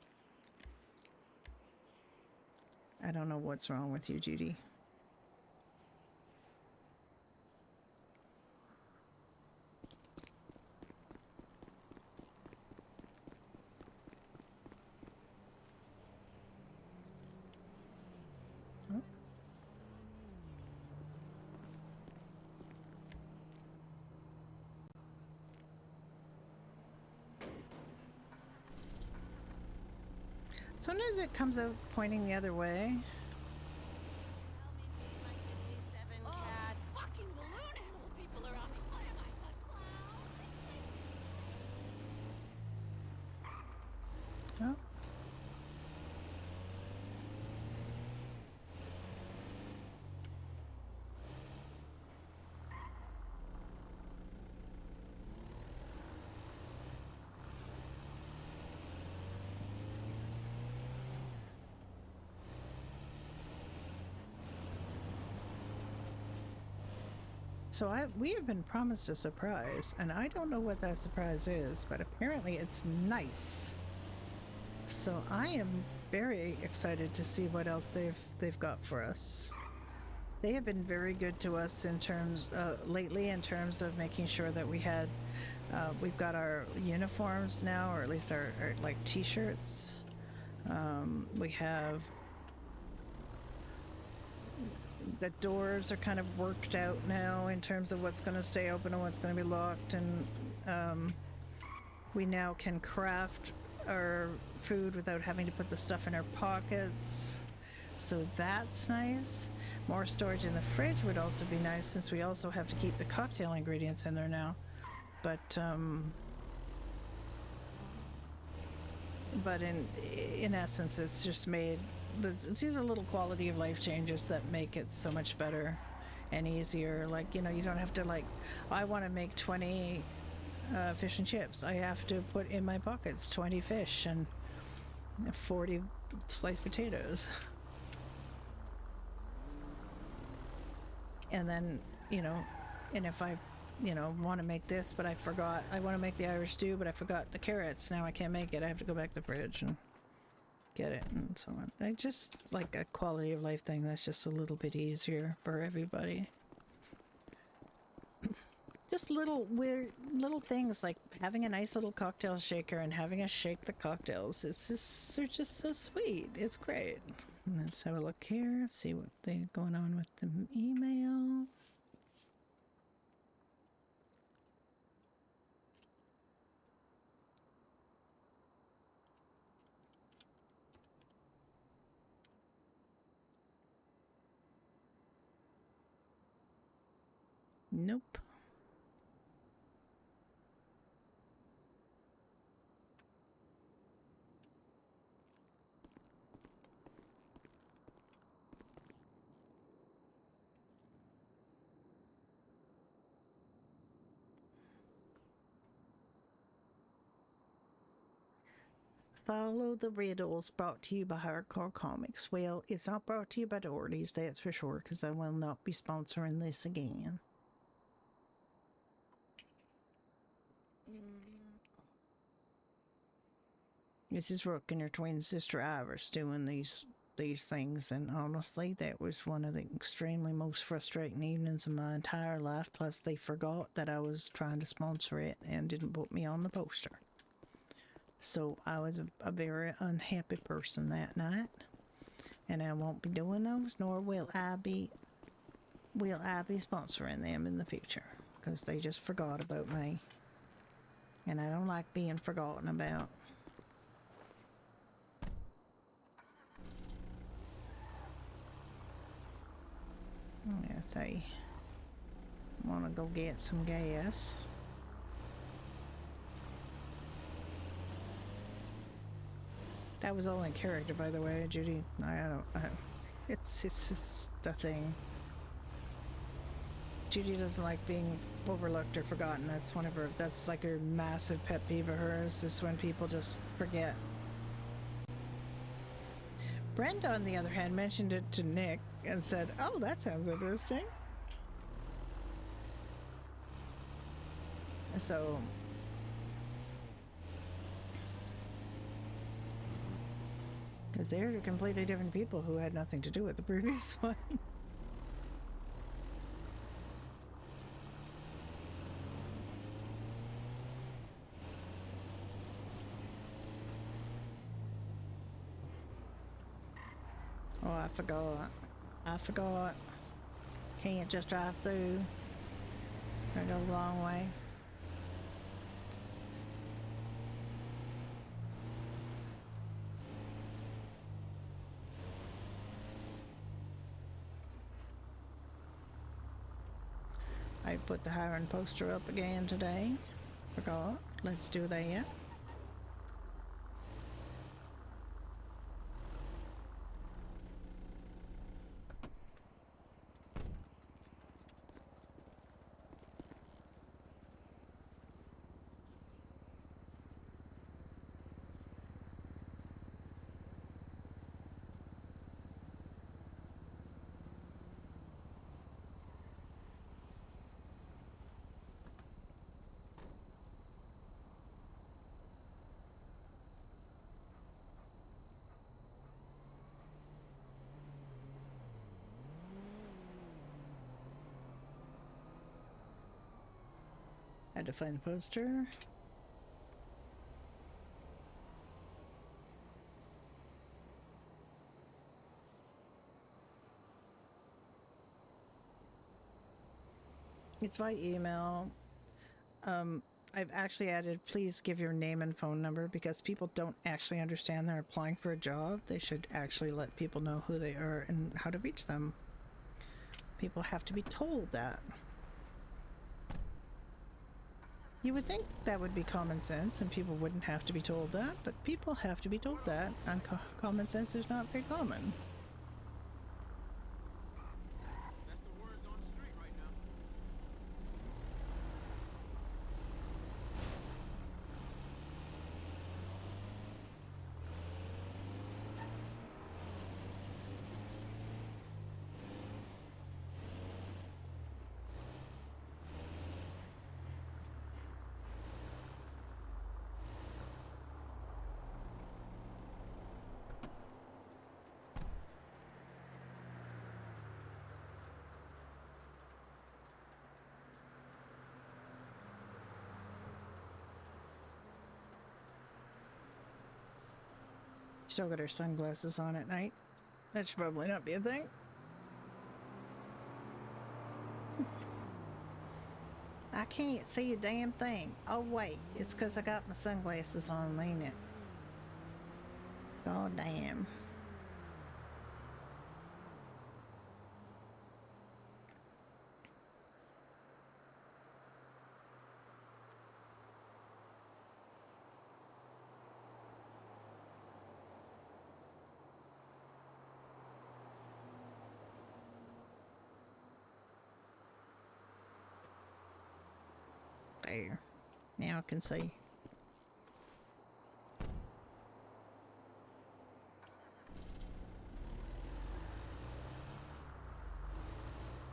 I don't know what's wrong with you, Judy. Sometimes it comes out pointing the other way. Fucking balloon animal people around me. What am I, a clown? Oh. So we have been promised a surprise, and I don't know what that surprise is, but apparently it's nice. So I am very excited to see what else they've got for us. They have been very good to us in terms lately, in terms of making sure that we've got our uniforms now, or at least our like t-shirts. We have. The doors are kind of worked out now in terms of what's going to stay open and what's going to be locked, and we now can craft our food without having to put the stuff in our pockets, so that's nice. More storage in the fridge would also be nice, since we also have to keep the cocktail ingredients in there now, but in essence it's just made. These are little quality of life changes that make it so much better and easier. Like, you know, you don't have to, like, I want to make 20 fish and chips. I have to put in my pockets 20 fish and 40 sliced potatoes. And then, you know, and if I, you know, want to make this, but I forgot, I want to make the Irish stew, but I forgot the carrots. Now I can't make it. I have to go back to the fridge and get it and so on. I just like a quality of life thing that's just a little bit easier for everybody. Just little weird little things like having a nice little cocktail shaker and having us shake the cocktails. It's just they're just so sweet. It's great. Let's have a look here, see what they going on with the email. Nope. Follow the riddles, brought to you by Hardcore Comics. Well, it's not brought to you by Doherty's, that's for sure, because I will not be sponsoring this again. This is Rook and her twin sister Iris doing these things, and honestly, that was one of the extremely most frustrating evenings of my entire life. Plus, they forgot that I was trying to sponsor it and didn't put me on the poster. So I was a very unhappy person that night, and I won't be doing those, nor will I be sponsoring them in the future, because they just forgot about me, and I don't like being forgotten about. Yes, I want to go get some gas. That was only character, by the way, Judy. It's just a thing. Judy doesn't like being overlooked or forgotten. That's like a massive pet peeve of hers, is when people just forget. Brenda, on the other hand, mentioned it to Nick and said, "Oh, that sounds interesting." So, because they're completely different people who had nothing to do with the previous one. Oh, I forgot. Can't just drive through. I go the long way. I put the hiring poster up again today. Forgot. Let's do that. Had to find the poster. It's by email. I've actually added, please give your name and phone number, because people don't actually understand they're applying for a job. They should actually let people know who they are and how to reach them. People have to be told that. You would think that would be common sense and people wouldn't have to be told that, but people have to be told that, and common sense is not very common. That's the words on the street right now. Still got her sunglasses on at night. That should probably not be a thing. I can't see a damn thing. Oh wait, it's because I got my sunglasses on, ain't it? God damn. There. Now I can see.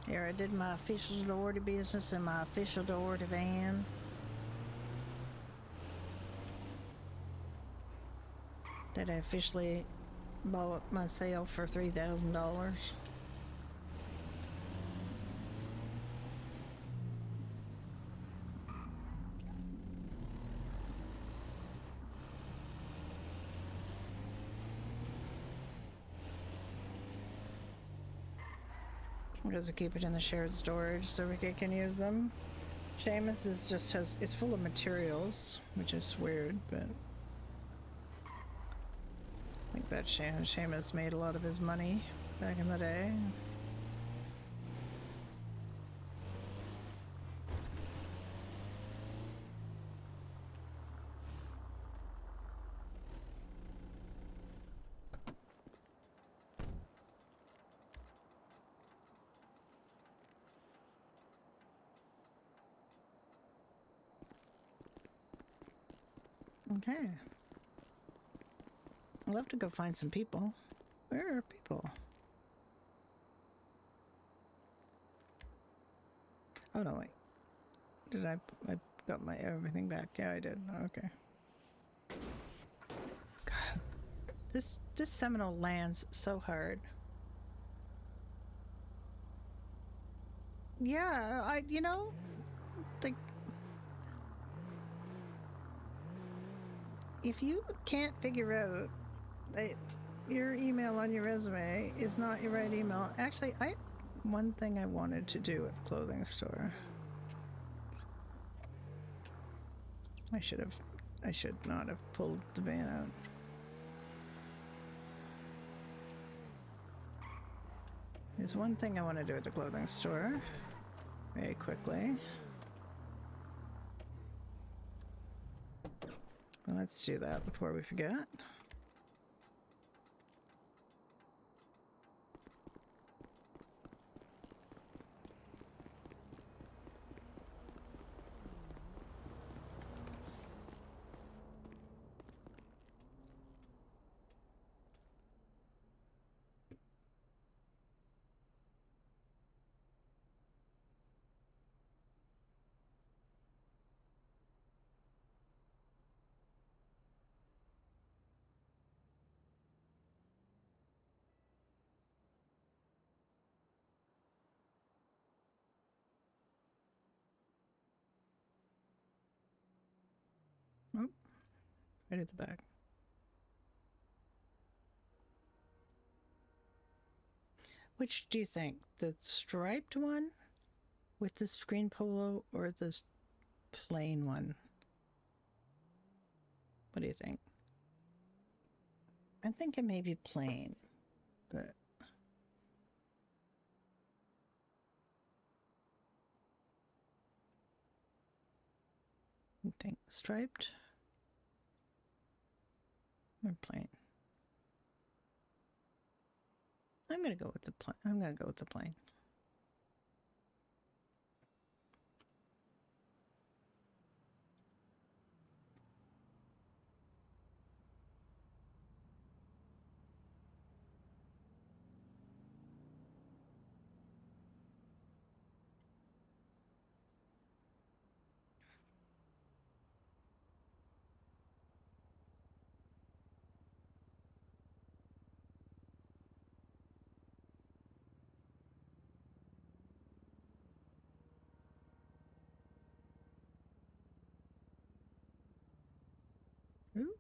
Here, I did my official door to business and my official door to van. That I officially bought myself for $3,000. Because I keep it in the shared storage so we can use them. Seamus is just has it's full of materials, which is weird, but I think that Seamus made a lot of his money back in the day. Okay. I'd love to go find some people. Where are people? Oh no, wait. Did I got my everything back? Yeah, I did. Okay. God. This Seminole lands so hard. Yeah, you know, like, if you can't figure out that your email on your resume is not your right email. Actually, one thing I wanted to do at the clothing store. I should not have pulled the van out. There's one thing I want to do at the clothing store very quickly. Well, let's do that before we forget. Oh, right at the back. Which do you think? The striped one with this green polo or this plain one? What do you think? I'm thinking maybe plain, but I think striped or plain. I'm gonna go with the plain. I'm gonna go with the plain. Ooh.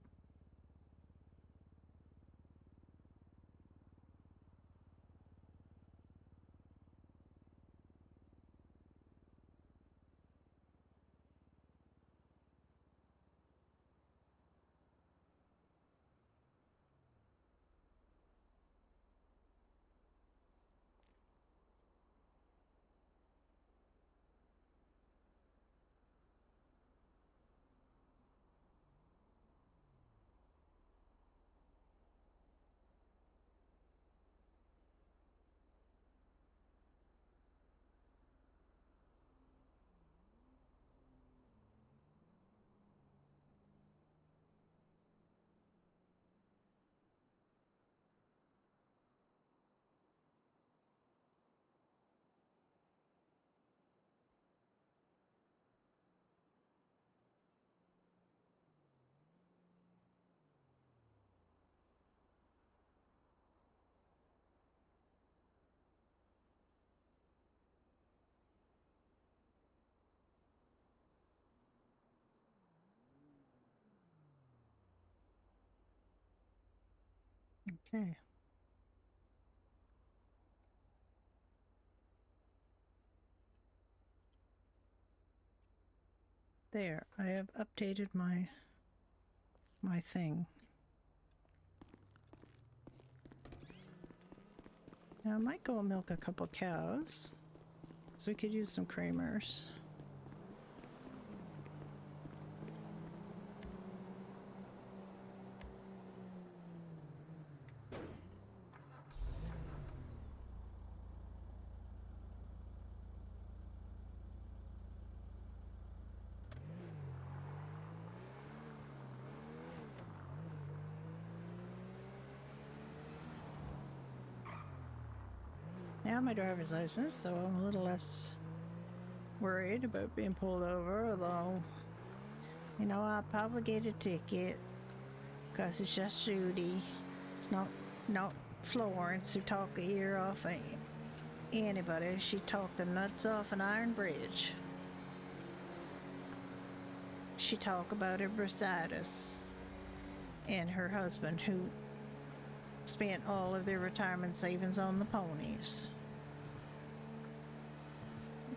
Okay. There, I have updated my thing. Now I might go milk a couple cows, so we could use some creamers. Now my driver's license, so I'm a little less worried about being pulled over, although, you know, I'll probably get a ticket because it's just Judy. It's not Florence who talk the ear off of anybody. She talked the nuts off an iron bridge. She talked about her bursitis and her husband who spent all of their retirement savings on the ponies.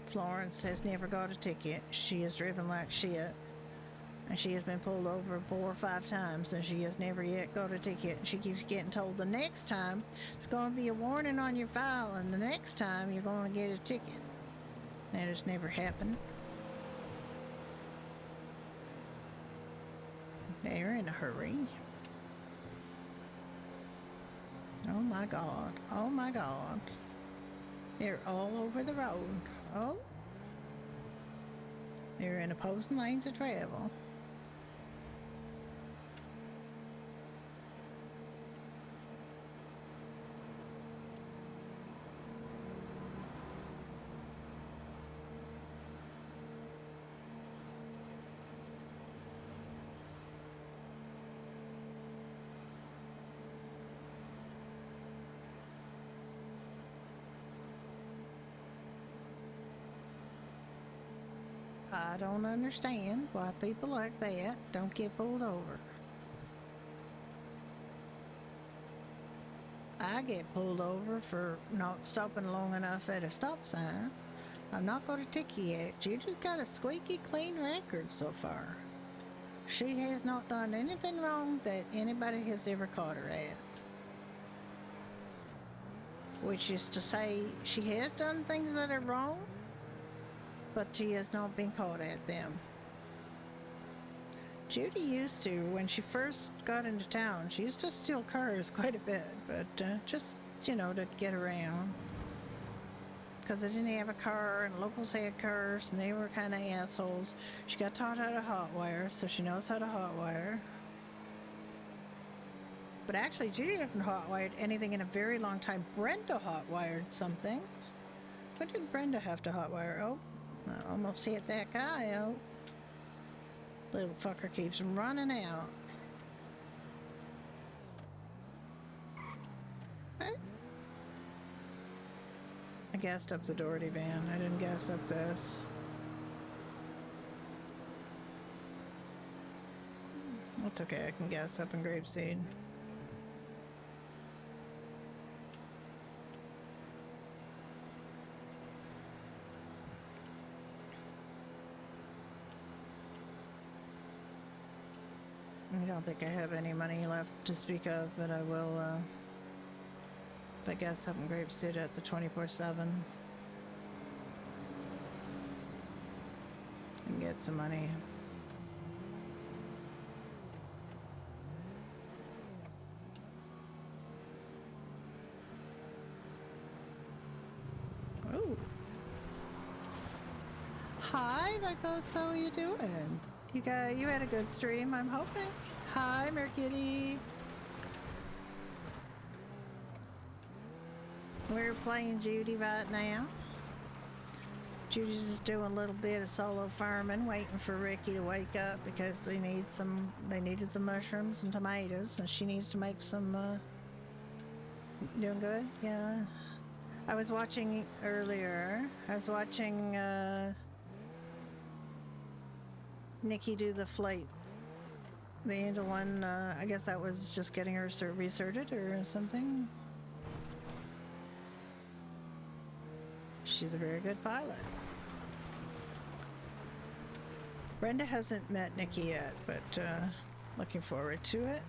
Florence has never got a ticket. She has driven like shit. And she has been pulled over 4 or 5 times and she has never yet got a ticket. She keeps getting told the next time there's going to be a warning on your file and the next time you're going to get a ticket. That has never happened. They're in a hurry. Oh my God. Oh my God. They're all over the road. Oh. They're in opposing lanes of travel. I don't understand why people like that don't get pulled over. I get pulled over for not stopping long enough at a stop sign. I'm not got a ticket yet. Judy's got a squeaky clean record so far. She has not done anything wrong that anybody has ever caught her at. Which is to say, she has done things that are wrong, but she has not been caught at them. Judy used to, when she first got into town, she used to steal cars quite a bit, but just, you know, to get around. Because they didn't have a car, and locals had cars, and they were kind of assholes. She got taught how to hotwire, so she knows how to hotwire. But actually, Judy hasn't hotwired anything in a very long time. Brenda hotwired something. What did Brenda have to hotwire? Oh, I almost hit that guy out. Little fucker keeps running out. What? I gassed up the Doherty van. I didn't gas up this. That's okay. I can gas up in grapeseed. I don't think I have any money left to speak of, but I will, I guess up in grapeseed at the 24/7 and get some money. Ooh. Hi, Michaels, how are you doing? You had a good stream, I'm hoping. Hi, Mercury. We're playing Judy right now. Judy's just doing a little bit of solo farming, waiting for Ricky to wake up because they needed some mushrooms and tomatoes, and she needs to make some. Doing good, yeah. I was watching earlier. I was watching Nikki do the flight The angel one, I guess that was just getting her recerted or something. She's a very good pilot. Brenda hasn't met Nikki yet, but looking forward to it.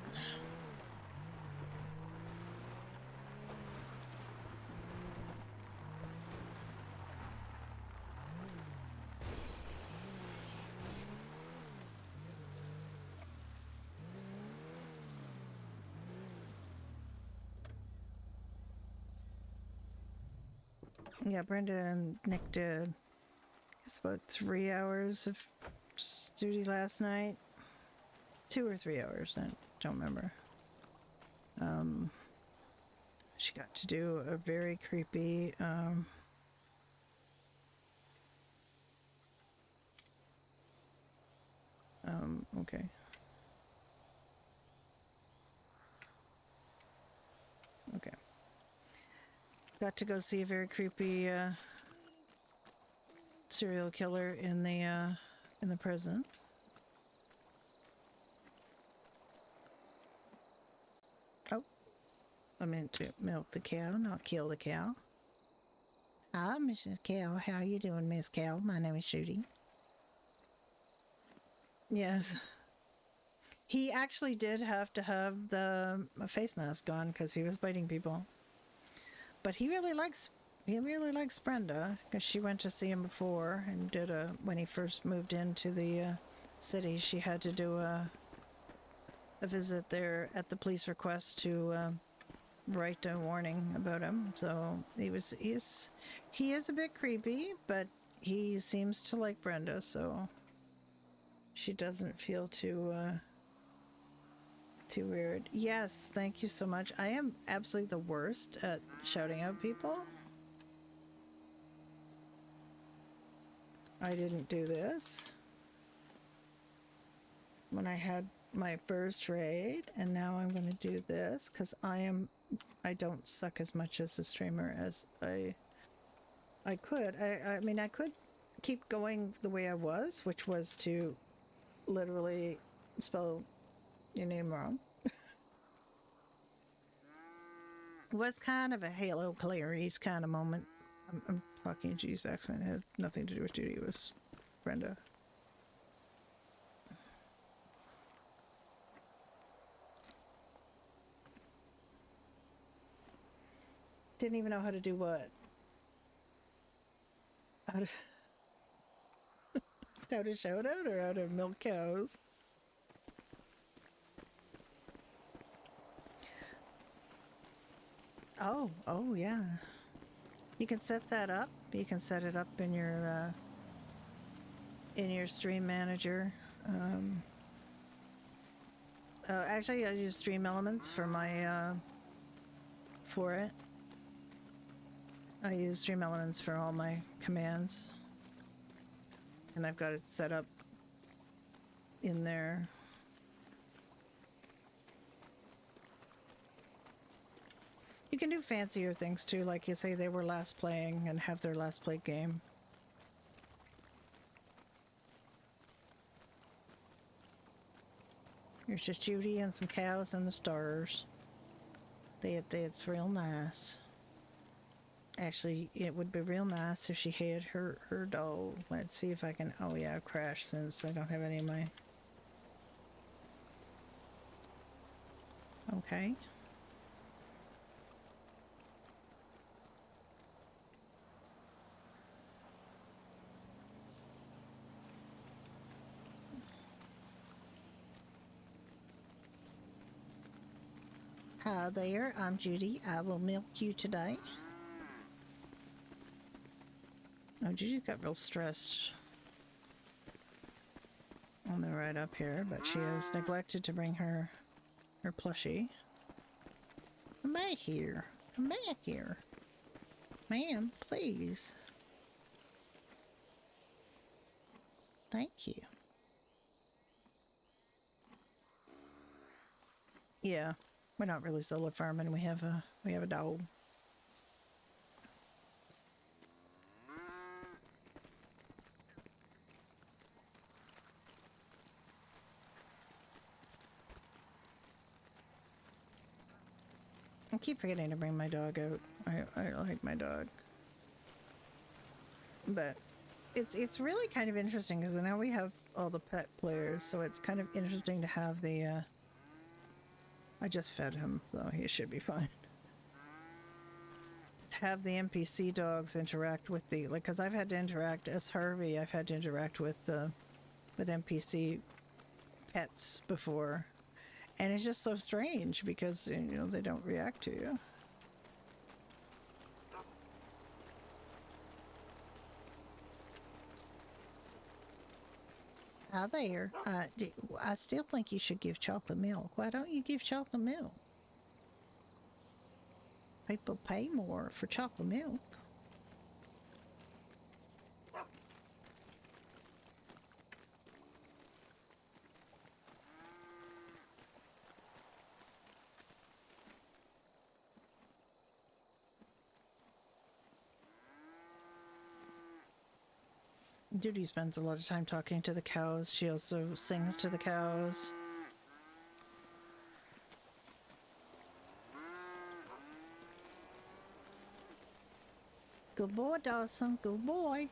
Yeah, Brenda and Nick did, I guess, about 3 hours of duty last night. 2 or 3 hours, I don't remember. She got to do a very creepy okay. Okay. Got to go see a very creepy serial killer in the prison. Oh, I meant to milk the cow, not kill the cow. Hi, Mrs. Cow. How you doing, Miss Cow? My name is Judy. Yes. He actually did have to have the face mask on because he was biting people. But he really likes Brenda because she went to see him before and did when he first moved into the city. She had to do a visit there at the police request to write a warning about him. So he is a bit creepy, but he seems to like Brenda, so she doesn't feel too weird. Yes, thank you so much. I am absolutely the worst at shouting out people. I didn't do this when I had my first raid, and now I'm going to do this because I don't suck as much as a streamer as I could. I mean, I could keep going the way I was, which was to literally spell your name wrong. It was kind of a Halo Clarice kind of moment. I'm talking G's accent. It had nothing to do with Judy. It was Brenda. Didn't even know how to do what? How to shout out or how to milk cows? Oh yeah. You can set that up. You can set it up in your stream manager. Actually, I use Stream Elements for my for it. I use Stream Elements for all my commands, and I've got it set up in there. You can do fancier things too, like you say they were last playing and have their last played game. Here's just Judy and some cows and the stars. It's real nice. Actually, it would be real nice if she had her dog. Let's see if I can. Oh yeah, I've crashed since I don't have any of my. Okay. Hi there, I'm Judy. I will milk you today. Oh, Judy got real stressed on the ride up here, but she has neglected to bring her plushie. Come back here. Come back here. Ma'am, please. Thank you. Yeah, we're not really solar farming. We have a dog. keep forgetting to bring my dog out. I like my dog. But it's really kind of interesting because now we have all the pet players, so it's kind of interesting to have the I just fed him, though he should be fine. To have the NPC dogs interact with the, like, because I've had to interact as Harvey, I've had to interact with NPC pets before, and it's just so strange because, you know, they don't react to you. Hi there. I still think you should give chocolate milk. Why don't you give chocolate milk? People pay more for chocolate milk. Judy spends a lot of time talking to the cows. She also sings to the cows. Good boy, Dawson. Good boy.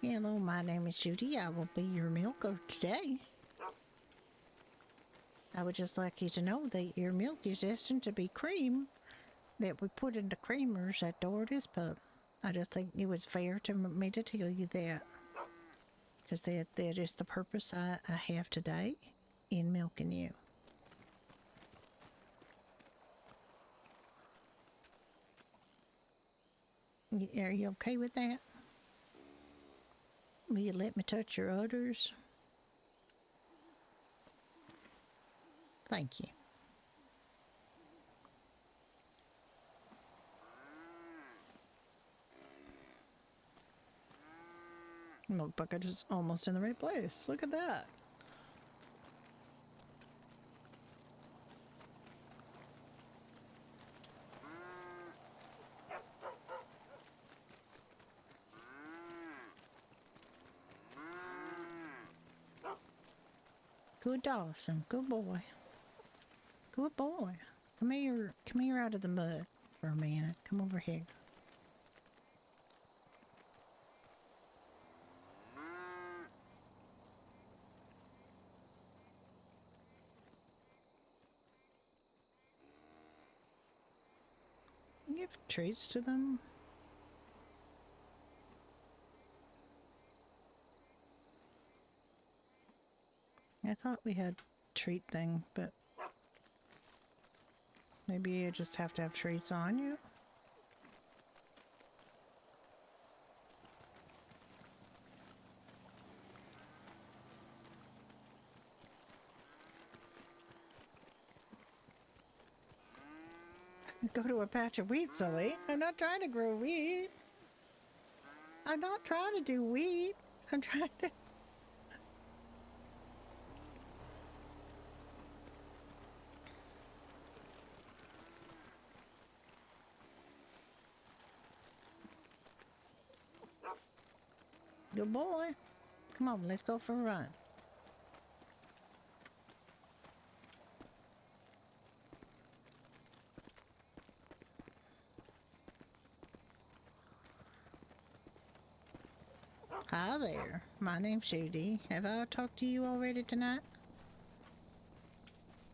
Hello, my name is Judy. I will be your milker today. I would just like you to know that your milk is destined to be cream that we put into creamers at Doherty's Pub. I just think it was fair to me to tell you that. Because that is the purpose I have today in milking you. Are you okay with that? Will you let me touch your udders? Thank you. Milk bucket is almost in the right place. Look at that. Good Dawson. Good boy. Good boy. Come here out of the mud for a minute. Come over here. Give treats to them. I thought we had treat thing, but maybe you just have to have treats on you. Go to a patch of wheat, silly. I'm not trying to grow wheat. I'm not trying to do wheat. I'm trying to... Good boy. Come on, let's go for a run. Hi there. My name's Judy. Have I talked to you already tonight?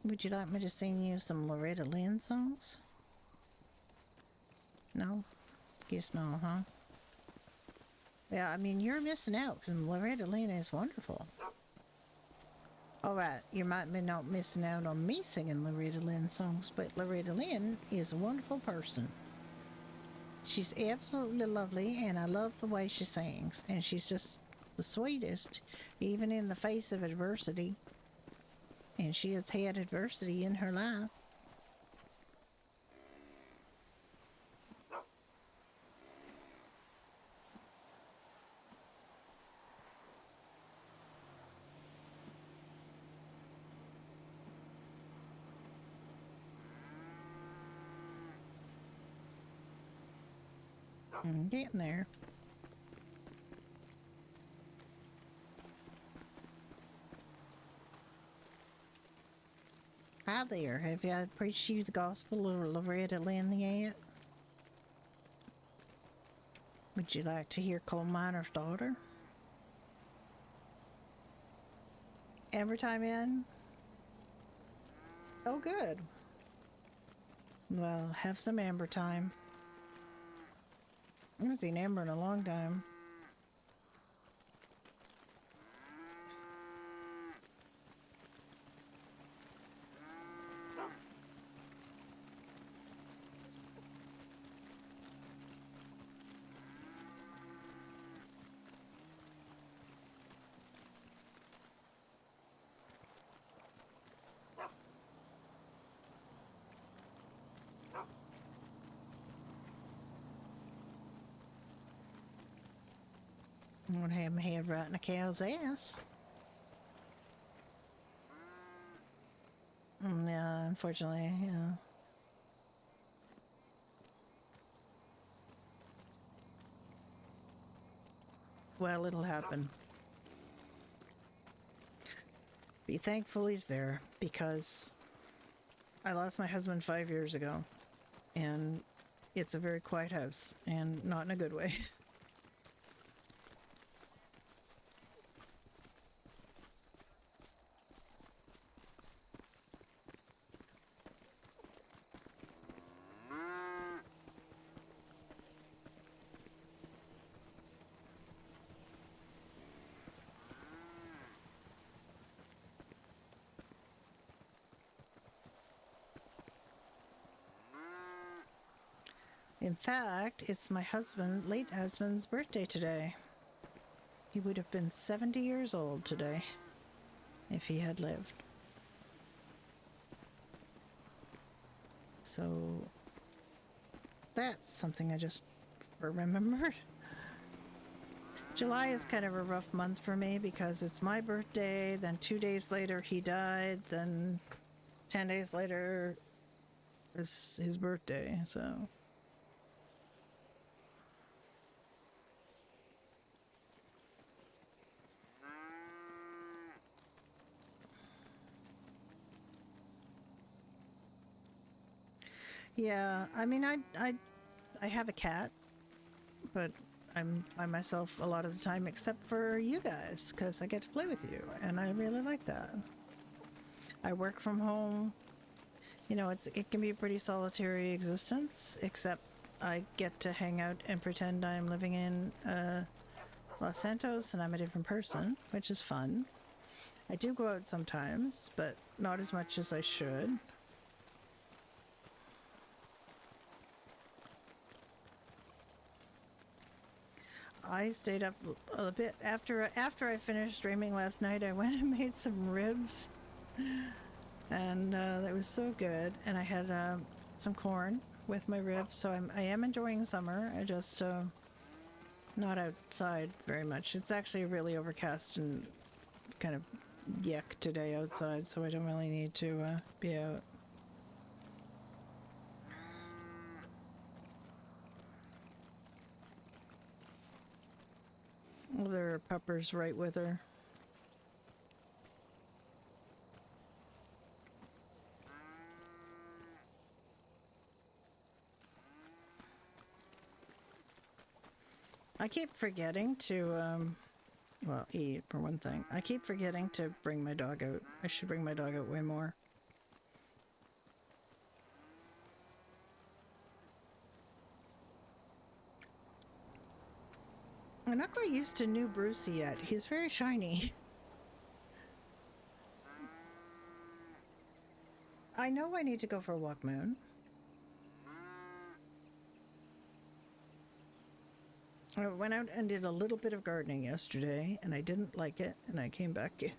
Would you like me to sing you some Loretta Lynn songs? No? Guess not, huh? Yeah, I mean, you're missing out because Loretta Lynn is wonderful. Alright, you might be not missing out on me singing Loretta Lynn songs, but Loretta Lynn is a wonderful person. She's absolutely lovely, and I love the way she sings, and she's just the sweetest, even in the face of adversity. And she has had adversity in her life. Getting there. Hi there. Have you preached you the gospel or Loretta Lynn yet? Would you like to hear Coal Miner's Daughter? Every time in? Oh, good. Well, have some Amber time. I haven't seen Amber in a long time. I'm gonna have my head right in a cow's ass. Yeah, unfortunately, yeah. Well, it'll happen. Be thankful he's there, because I lost my husband 5 years ago, and it's a very quiet house, and not in a good way. In fact, it's my late husband's birthday today. He would have been 70 years old today if he had lived. So that's something I just remembered. July is kind of a rough month for me because it's my birthday, then 2 days later he died, then 10 days later is his birthday, so... Yeah, I mean, I have a cat, but I'm by myself a lot of the time, except for you guys, because I get to play with you, and I really like that. I work from home. You know, it can be a pretty solitary existence, except I get to hang out and pretend I'm living in Los Santos and I'm a different person, which is fun. I do go out sometimes, but not as much as I should. I stayed up a bit after I finished streaming last night. I went and made some ribs, and that was so good. And I had some corn with my ribs, so I am enjoying summer. I just not outside very much. It's actually really overcast and kind of yuck today outside, so I don't really need to be out. Well, there are puppers right with her. I keep forgetting to, well, eat, for one thing. I keep forgetting to bring my dog out. I should bring my dog out way more. I'm not quite used to new Brucey yet. He's very shiny. I know I need to go for a walk, Moon. I went out and did a little bit of gardening yesterday, and I didn't like it, and I came back in.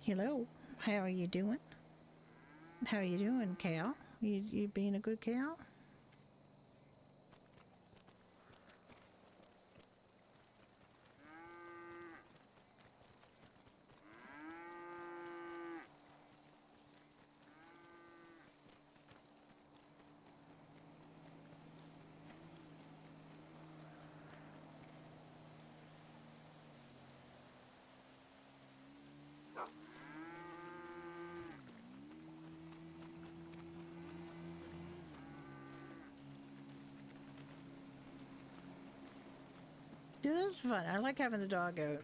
Hello, how are you doing? How are you doing, cow? You being a good cow? Dude, this is fun. I like having the dog out.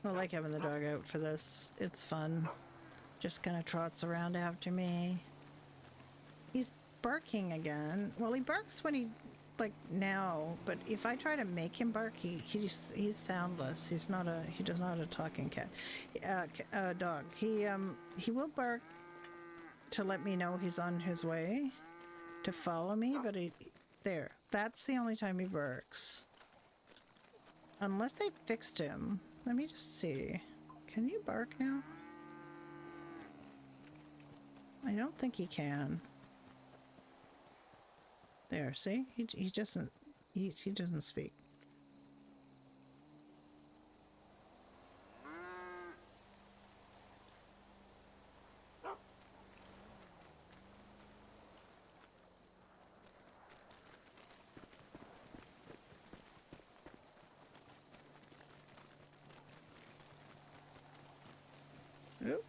I like having the dog out for this. It's fun. Just kind of trots around after me. He's barking again. Well, he barks when he, like now, but if I try to make him bark, he's soundless. He does not a talking cat, dog. He will bark to let me know he's on his way to follow me, but that's the only time he barks. Unless they fixed him. Let me just see. Can you bark now? I don't think he can. There, see? He doesn't speak. Oop.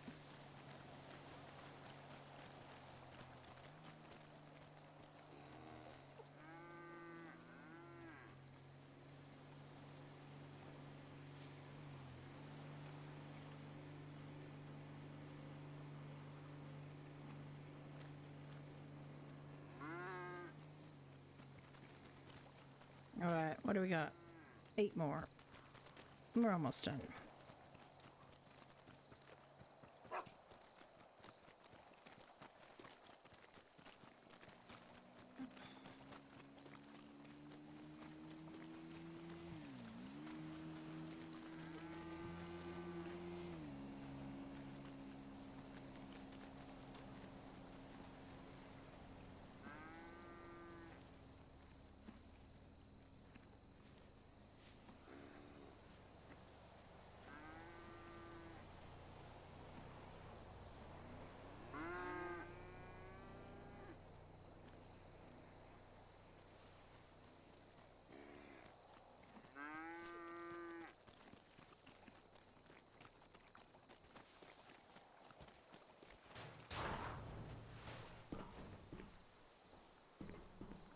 All right, what do we got? 8 more. We're almost done.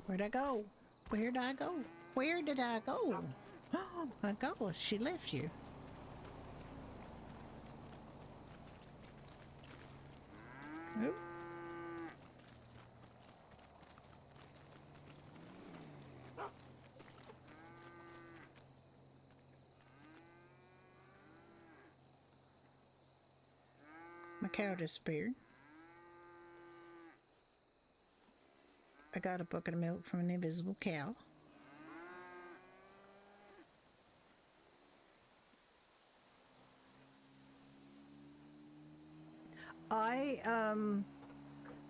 Where'd I go? Where'd I go? Where did I go? Oh my gosh, she left you. Oop. My cow disappeared. I got a bucket of milk from an invisible cow.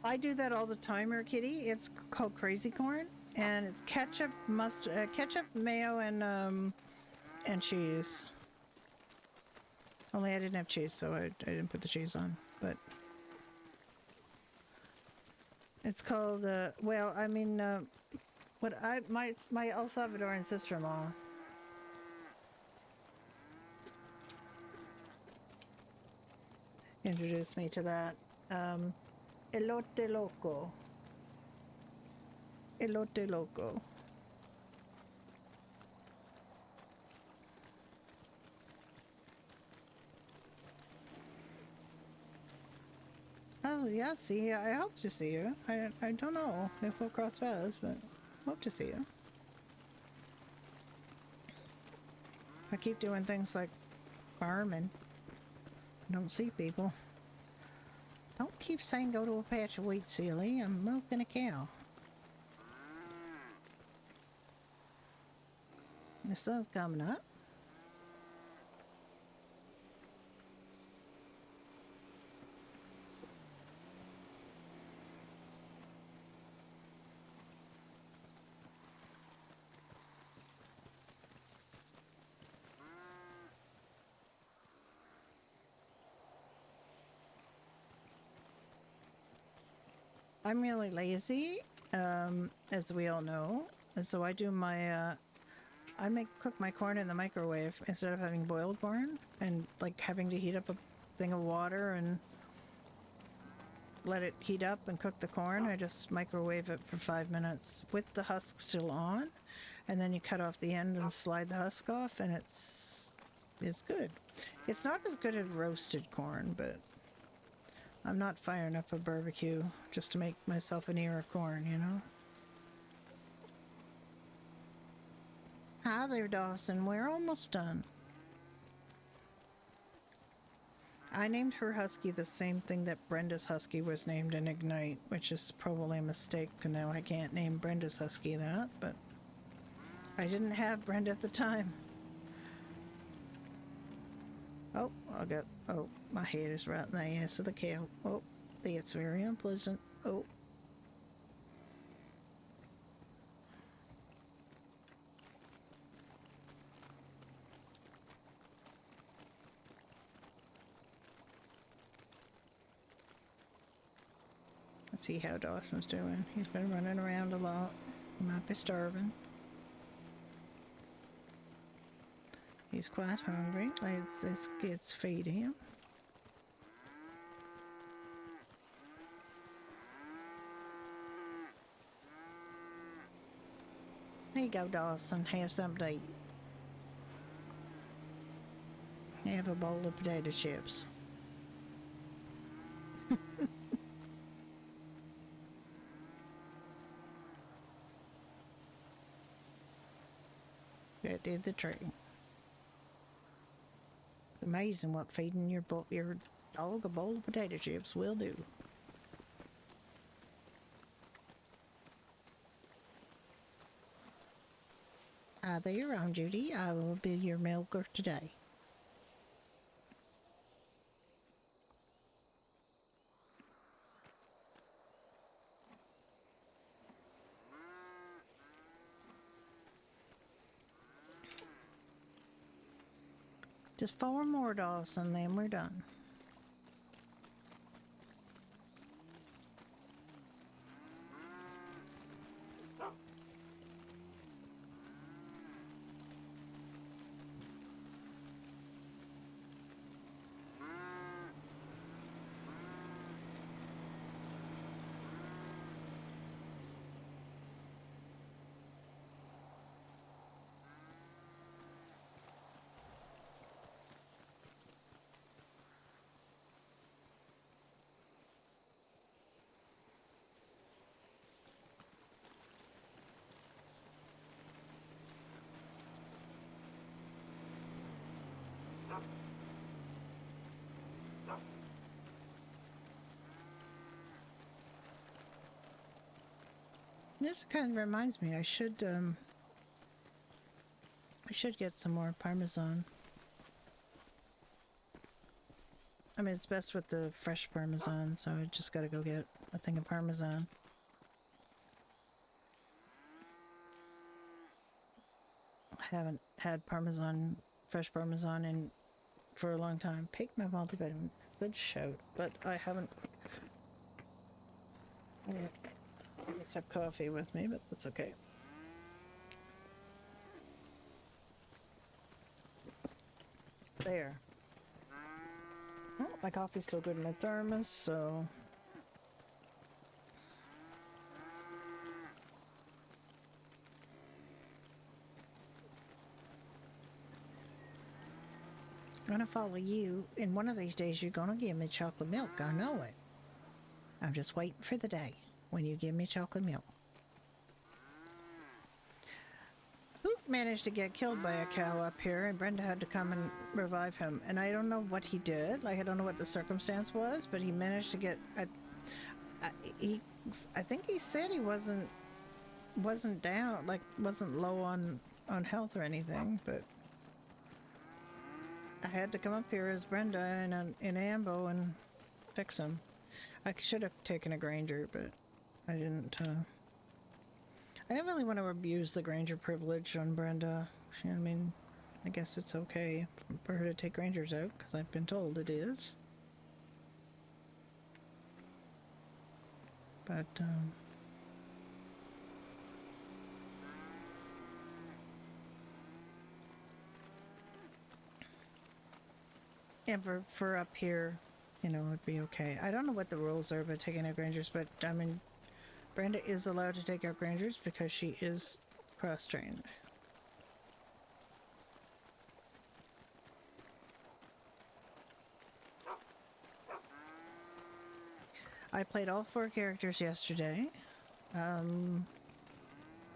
I do that all the time, Kitty. It's called crazy corn, and it's ketchup, ketchup, mayo, and cheese. Only I didn't have cheese, so I didn't put the cheese on. But it's called well, I mean, my El Salvadoran sister-in-law introduced me to that. Elote loco. Elote loco. Oh yeah, see, I hope to see you. I don't know if we'll cross paths, but hope to see you. I keep doing things like farming. I don't see people. Don't keep saying go to a patch of wheat, silly. I'm milking a cow. The sun's coming up. I'm really lazy, as we all know, and so I do my, cook my corn in the microwave instead of having boiled corn and like having to heat up a thing of water and let it heat up and cook the corn. I just microwave it for 5 minutes with the husk still on, and then you cut off the end and slide the husk off, and it's good. It's not as good as roasted corn, but I'm not firing up a barbecue just to make myself an ear of corn, you know? Hi there, Dawson. We're almost done. I named her husky the same thing that Brenda's husky was named in Ignite, which is probably a mistake, and now I can't name Brenda's husky that, but I didn't have Brenda at the time. Oh, my head is right in the ass of the cow. Oh, that's very unpleasant. Oh. Let's see how Dawson's doing. He's been running around a lot. He might be starving. He's quite hungry. Let's feed him. Here you go, Dawson. Have something to eat. Have a bowl of potato chips. That did the trick. Amazing what feeding your dog a bowl of potato chips will do. Hi there, I'm Judy. I will be your milker today. Just 4 more, Dawson, then we're done. This kind of reminds me, I should get some more Parmesan. I mean, it's best with the fresh Parmesan, so I just gotta go get a thing of Parmesan. I haven't had Parmesan, fresh Parmesan for a long time. Take my multivitamin. Good shout, but I haven't. Let's have coffee with me, but that's okay. There. Oh, my coffee's still good in my thermos, so. I'm gonna follow you, and one of these days you're gonna give me chocolate milk. I know it. I'm just waiting for the day when you give me chocolate milk. Who managed to get killed by a cow up here, and Brenda had to come and revive him. And I don't know what he did. Like, I don't know what the circumstance was, but he managed to get. I think he said he wasn't down, like wasn't low on health or anything, but. I had to come up here as Brenda in Ambo and fix him. I should have taken a Granger, but I didn't. I didn't really want to abuse the Granger privilege on Brenda. I mean, I guess it's okay for her to take Grangers out, because I've been told it is. But, and for up here, you know, it'd be okay. I don't know what the rules are about taking out Grangers, but I mean, Brenda is allowed to take out Grangers because she is cross-trained. I played all 4 characters yesterday. I've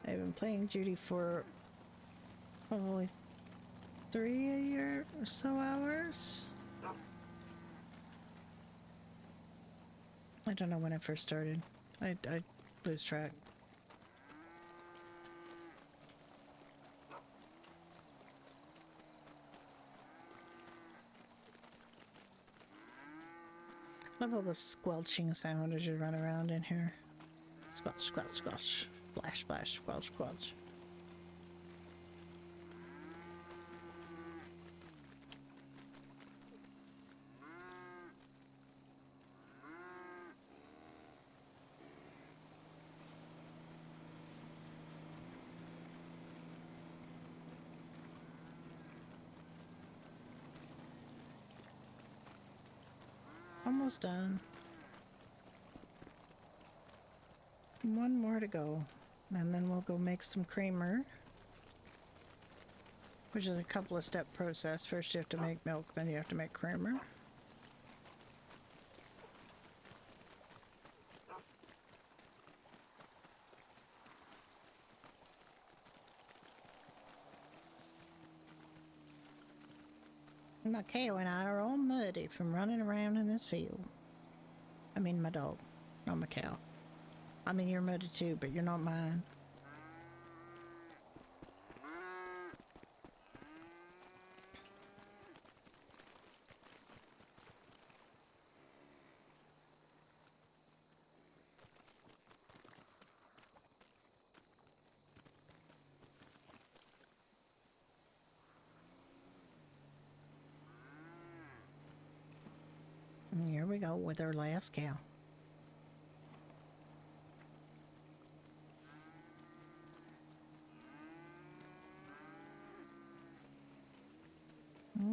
been playing Judy for probably 3 or so hours. I don't know when I first started. I lose track. Love all the squelching sound as you run around in here. Squelch, squelch, squelch. Splash, splash, squelch, squelch. Almost done. One more to go. And then we'll go make some creamer. Which is a couple of step process. First you have to make milk, then you have to make creamer. My cow and I are all muddy from running around in this field. I mean my dog, not my cow. I mean you're muddy too, but you're not mine. And here we go with our last cow.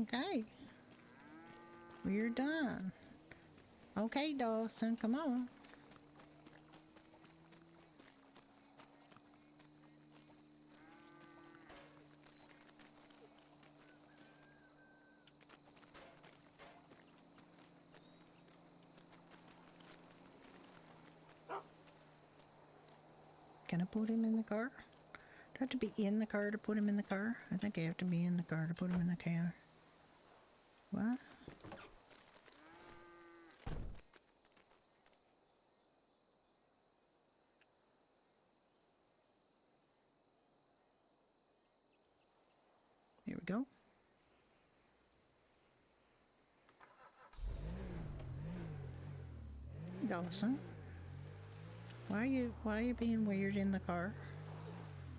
Okay. We're done. Okay, Dawson, come on. Can I put him in the car? Do I have to be in the car to put him in the car? I think I have to be in the car to put him in the car. What? Here we go. Dawson. Why are you being weird in the car?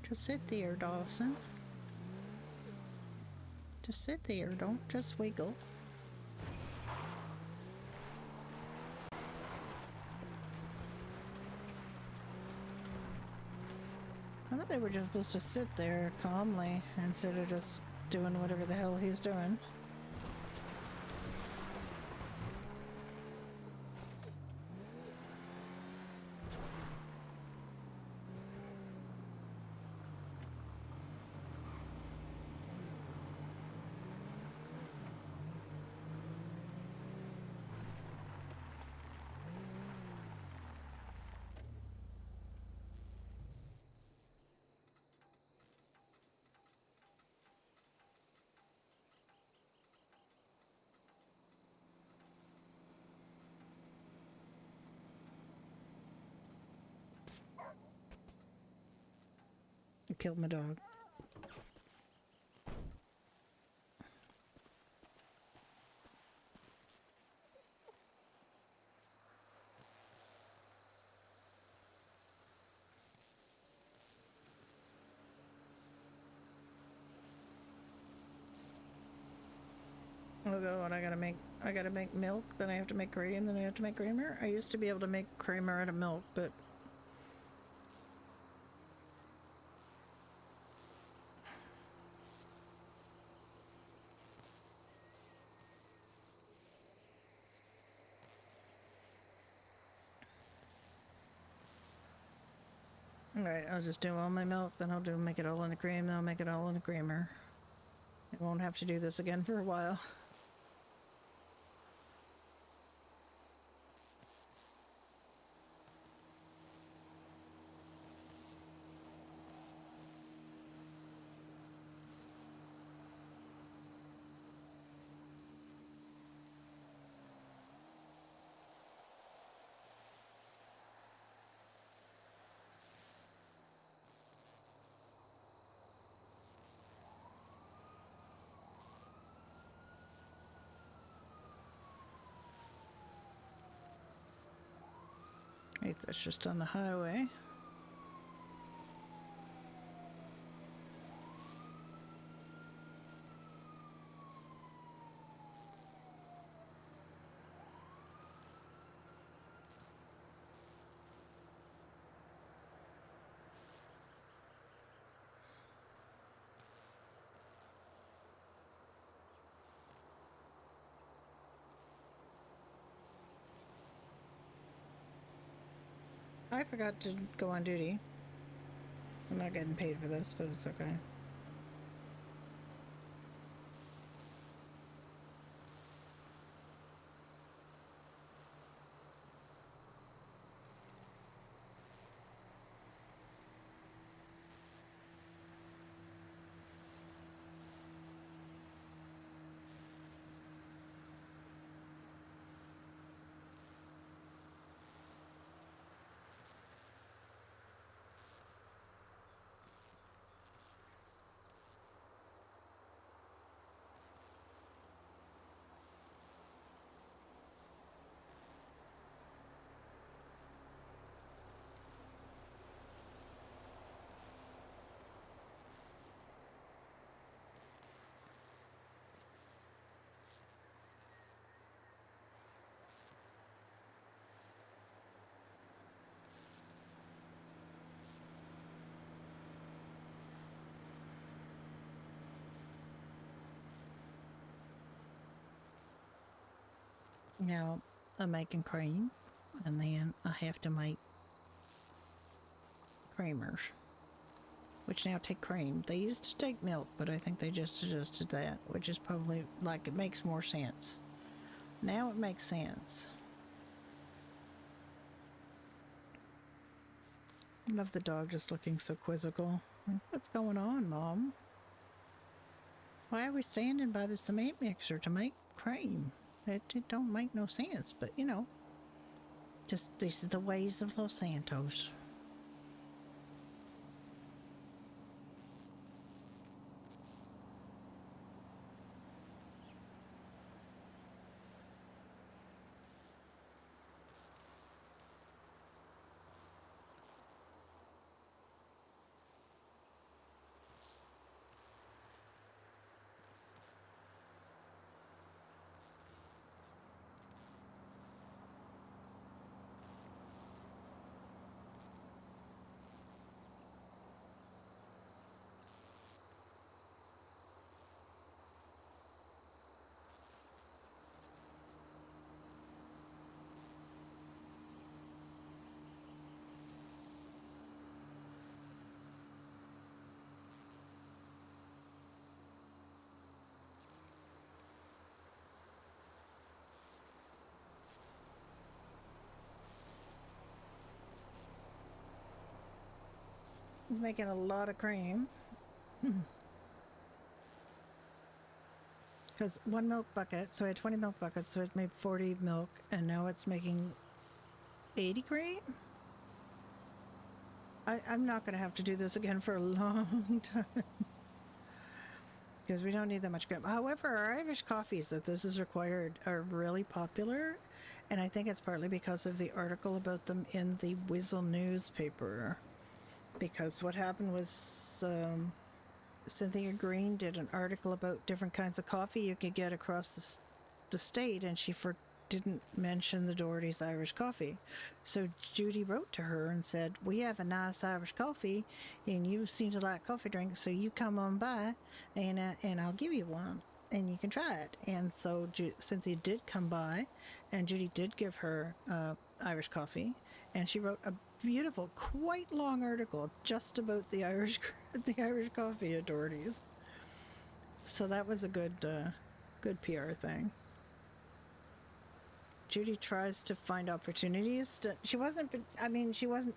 Just sit there, Dawson. Just sit there, don't just wiggle. I thought they were just supposed to sit there calmly instead of just doing whatever the hell he's doing. I killed my dog. Oh god, I gotta make milk, then I have to make cream, then I have to make creamer. I used to be able to make creamer out of milk, but Alright, I'll just do all my milk, then I'll make it all in a cream, then I'll make it all in a creamer. I won't have to do this again for a while. Right, that's just on the highway. I forgot to go on duty. I'm not getting paid for this, but it's okay. Now I'm making cream, and then I have to make creamers, which now take cream. They used to take milk, but I think they just adjusted that, which is probably, like, it makes more sense. Now it makes sense. I love the dog just looking so quizzical. Like, what's going on, Mom? Why are we standing by the cement mixer to make cream? It don't make no sense, but you know, just these are the ways of Los Santos. Making a lot of cream. Because one milk bucket, so I had 20 milk buckets, so it made 40 milk, and now it's making 80 cream? I'm not going to have to do this again for a long time. Because we don't need that much cream. However, our Irish coffees that this is required are really popular, and I think it's partly because of the article about them in the Whizzle newspaper. Because what happened was Cynthia Green did an article about different kinds of coffee you could get across the state, and she didn't mention the Doherty's Irish coffee. So Judy wrote to her and said, we have a nice Irish coffee, and you seem to like coffee drinks, so you come on by, and I'll give you one, and you can try it. And so Cynthia did come by, and Judy did give her Irish coffee, and she wrote a beautiful, quite long article just about the Irish the Irish coffee authorities. So that was a good good PR thing. Judy tries to find opportunities. She wasn't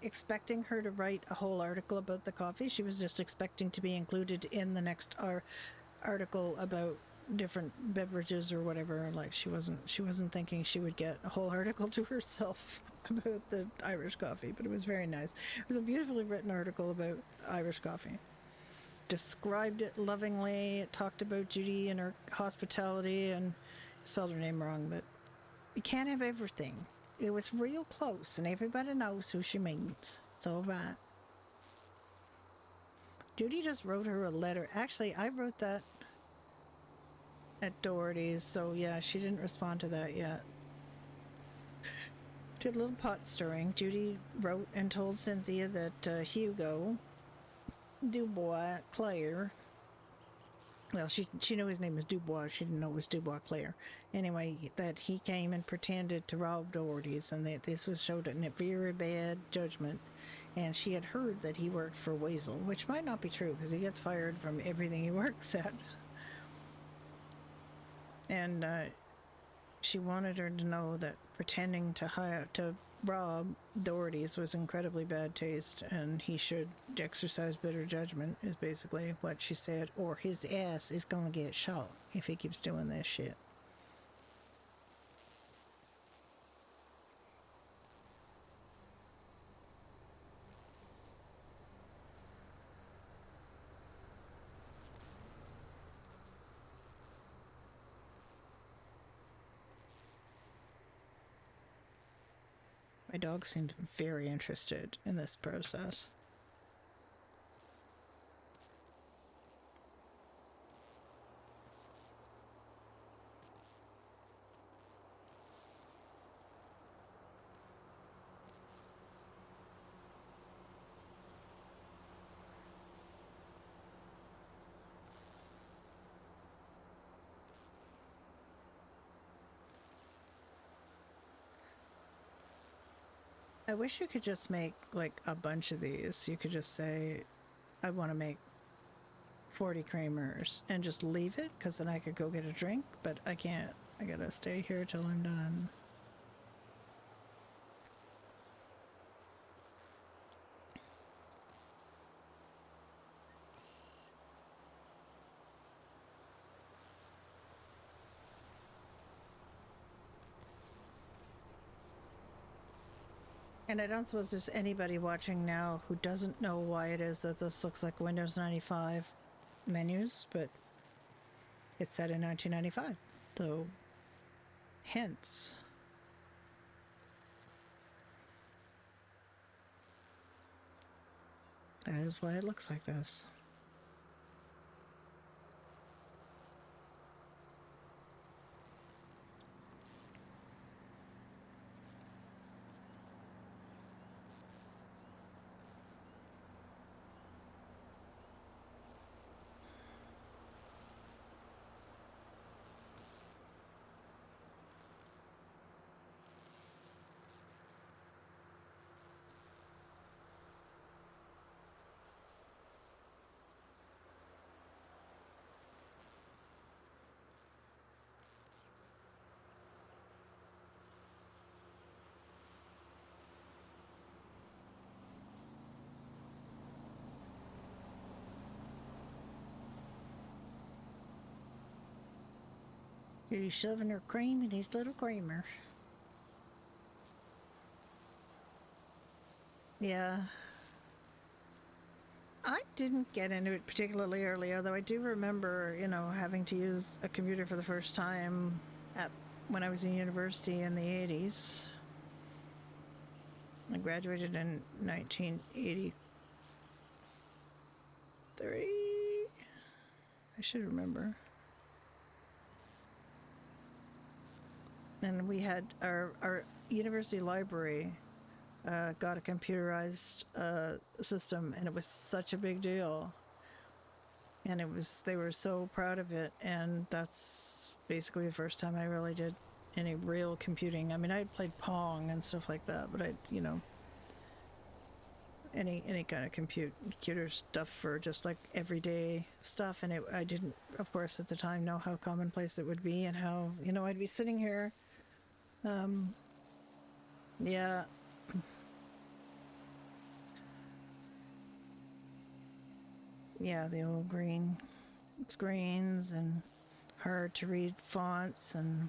expecting her to write a whole article about the coffee. She was just expecting to be included in the next article about different beverages or whatever. Like she wasn't thinking she would get a whole article to herself about the Irish coffee, but it was very nice. It was a beautifully written article about Irish coffee. Described it lovingly. It talked about Judy and her hospitality, and spelled her name wrong, but you can't have everything. It was real close, and everybody knows who she means. It's all right. Judy just wrote her a letter. Actually, I wrote that at Doherty's, so yeah, she didn't respond to that yet. Did a little pot stirring. Judy wrote and told Cynthia that Hugo Dubois Claire, well, she knew his name was Dubois. She didn't know it was Dubois Claire. Anyway, that he came and pretended to rob Doherty's, and that this was showed in a very bad judgment. And she had heard that he worked for Weasel, which might not be true because he gets fired from everything he works at. And she wanted her to know that pretending to rob Doherty's was incredibly bad taste, and he should exercise better judgment, is basically what she said, or his ass is gonna get shot if he keeps doing this shit. My dog seemed very interested in this process. I wish you could just make like a bunch of these. You could just say, I want to make 40 creamers and just leave it, because then I could go get a drink, but I can't. I gotta stay here till I'm done. And I don't suppose there's anybody watching now who doesn't know why it is that this looks like Windows 95 menus, but it's set in 1995. So, hence. That is why it looks like this. She's shoving her cream in his little creamer. Yeah. I didn't get into it particularly early, although I do remember, having to use a computer for the first time when I was in university in the 80s. I graduated in 1983. I should remember. And we had our university library got a computerized system, and it was such a big deal. And they were so proud of it, and that's basically the first time I really did any real computing. I mean, I played Pong and stuff like that, but any kind of computer stuff for just like everyday stuff. And I didn't, of course, at the time know how commonplace it would be and how, you know, I'd be sitting here. Yeah. Yeah, the old green screens and hard to read fonts. And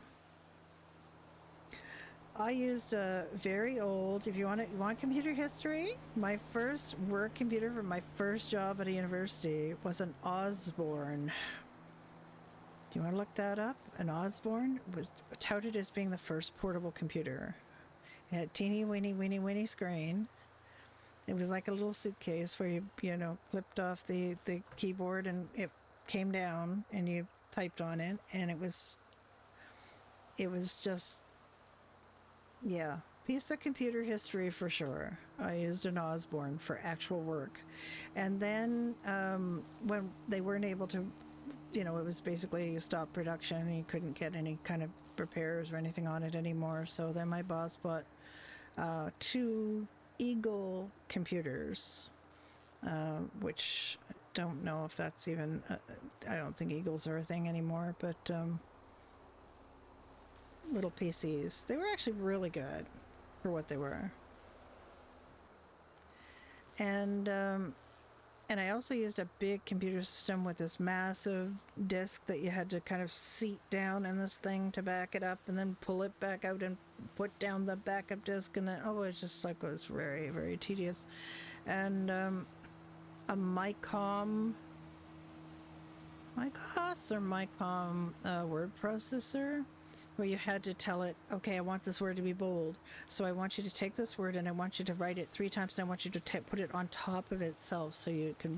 I used a very old, if you want computer history, my first work computer for my first job at a university was an Osborne. Do you want to look that up? An Osborne was touted as being the first portable computer. It had teeny weeny screen. It was like a little suitcase where you know, clipped off the keyboard and it came down and you typed on it, and it was just, yeah, piece of computer history for sure. I used an Osborne for actual work. And then when they weren't able to, you know, it was basically stop production and you couldn't get any kind of repairs or anything on it anymore. So then my boss bought 2 Eagle computers, which I don't know if that's even, I don't think Eagles are a thing anymore, but little PCs. They were actually really good for what they were. And I also used a big computer system with this massive disk that you had to kind of seat down in this thing to back it up and then pull it back out and put down the backup disk. And then, oh, it's just like, it was very, very tedious. And a Micom word processor, where you had to tell it, okay, I want this word to be bold. So I want you to take this word and I want you to write it 3 times and I want you to put it on top of itself so you can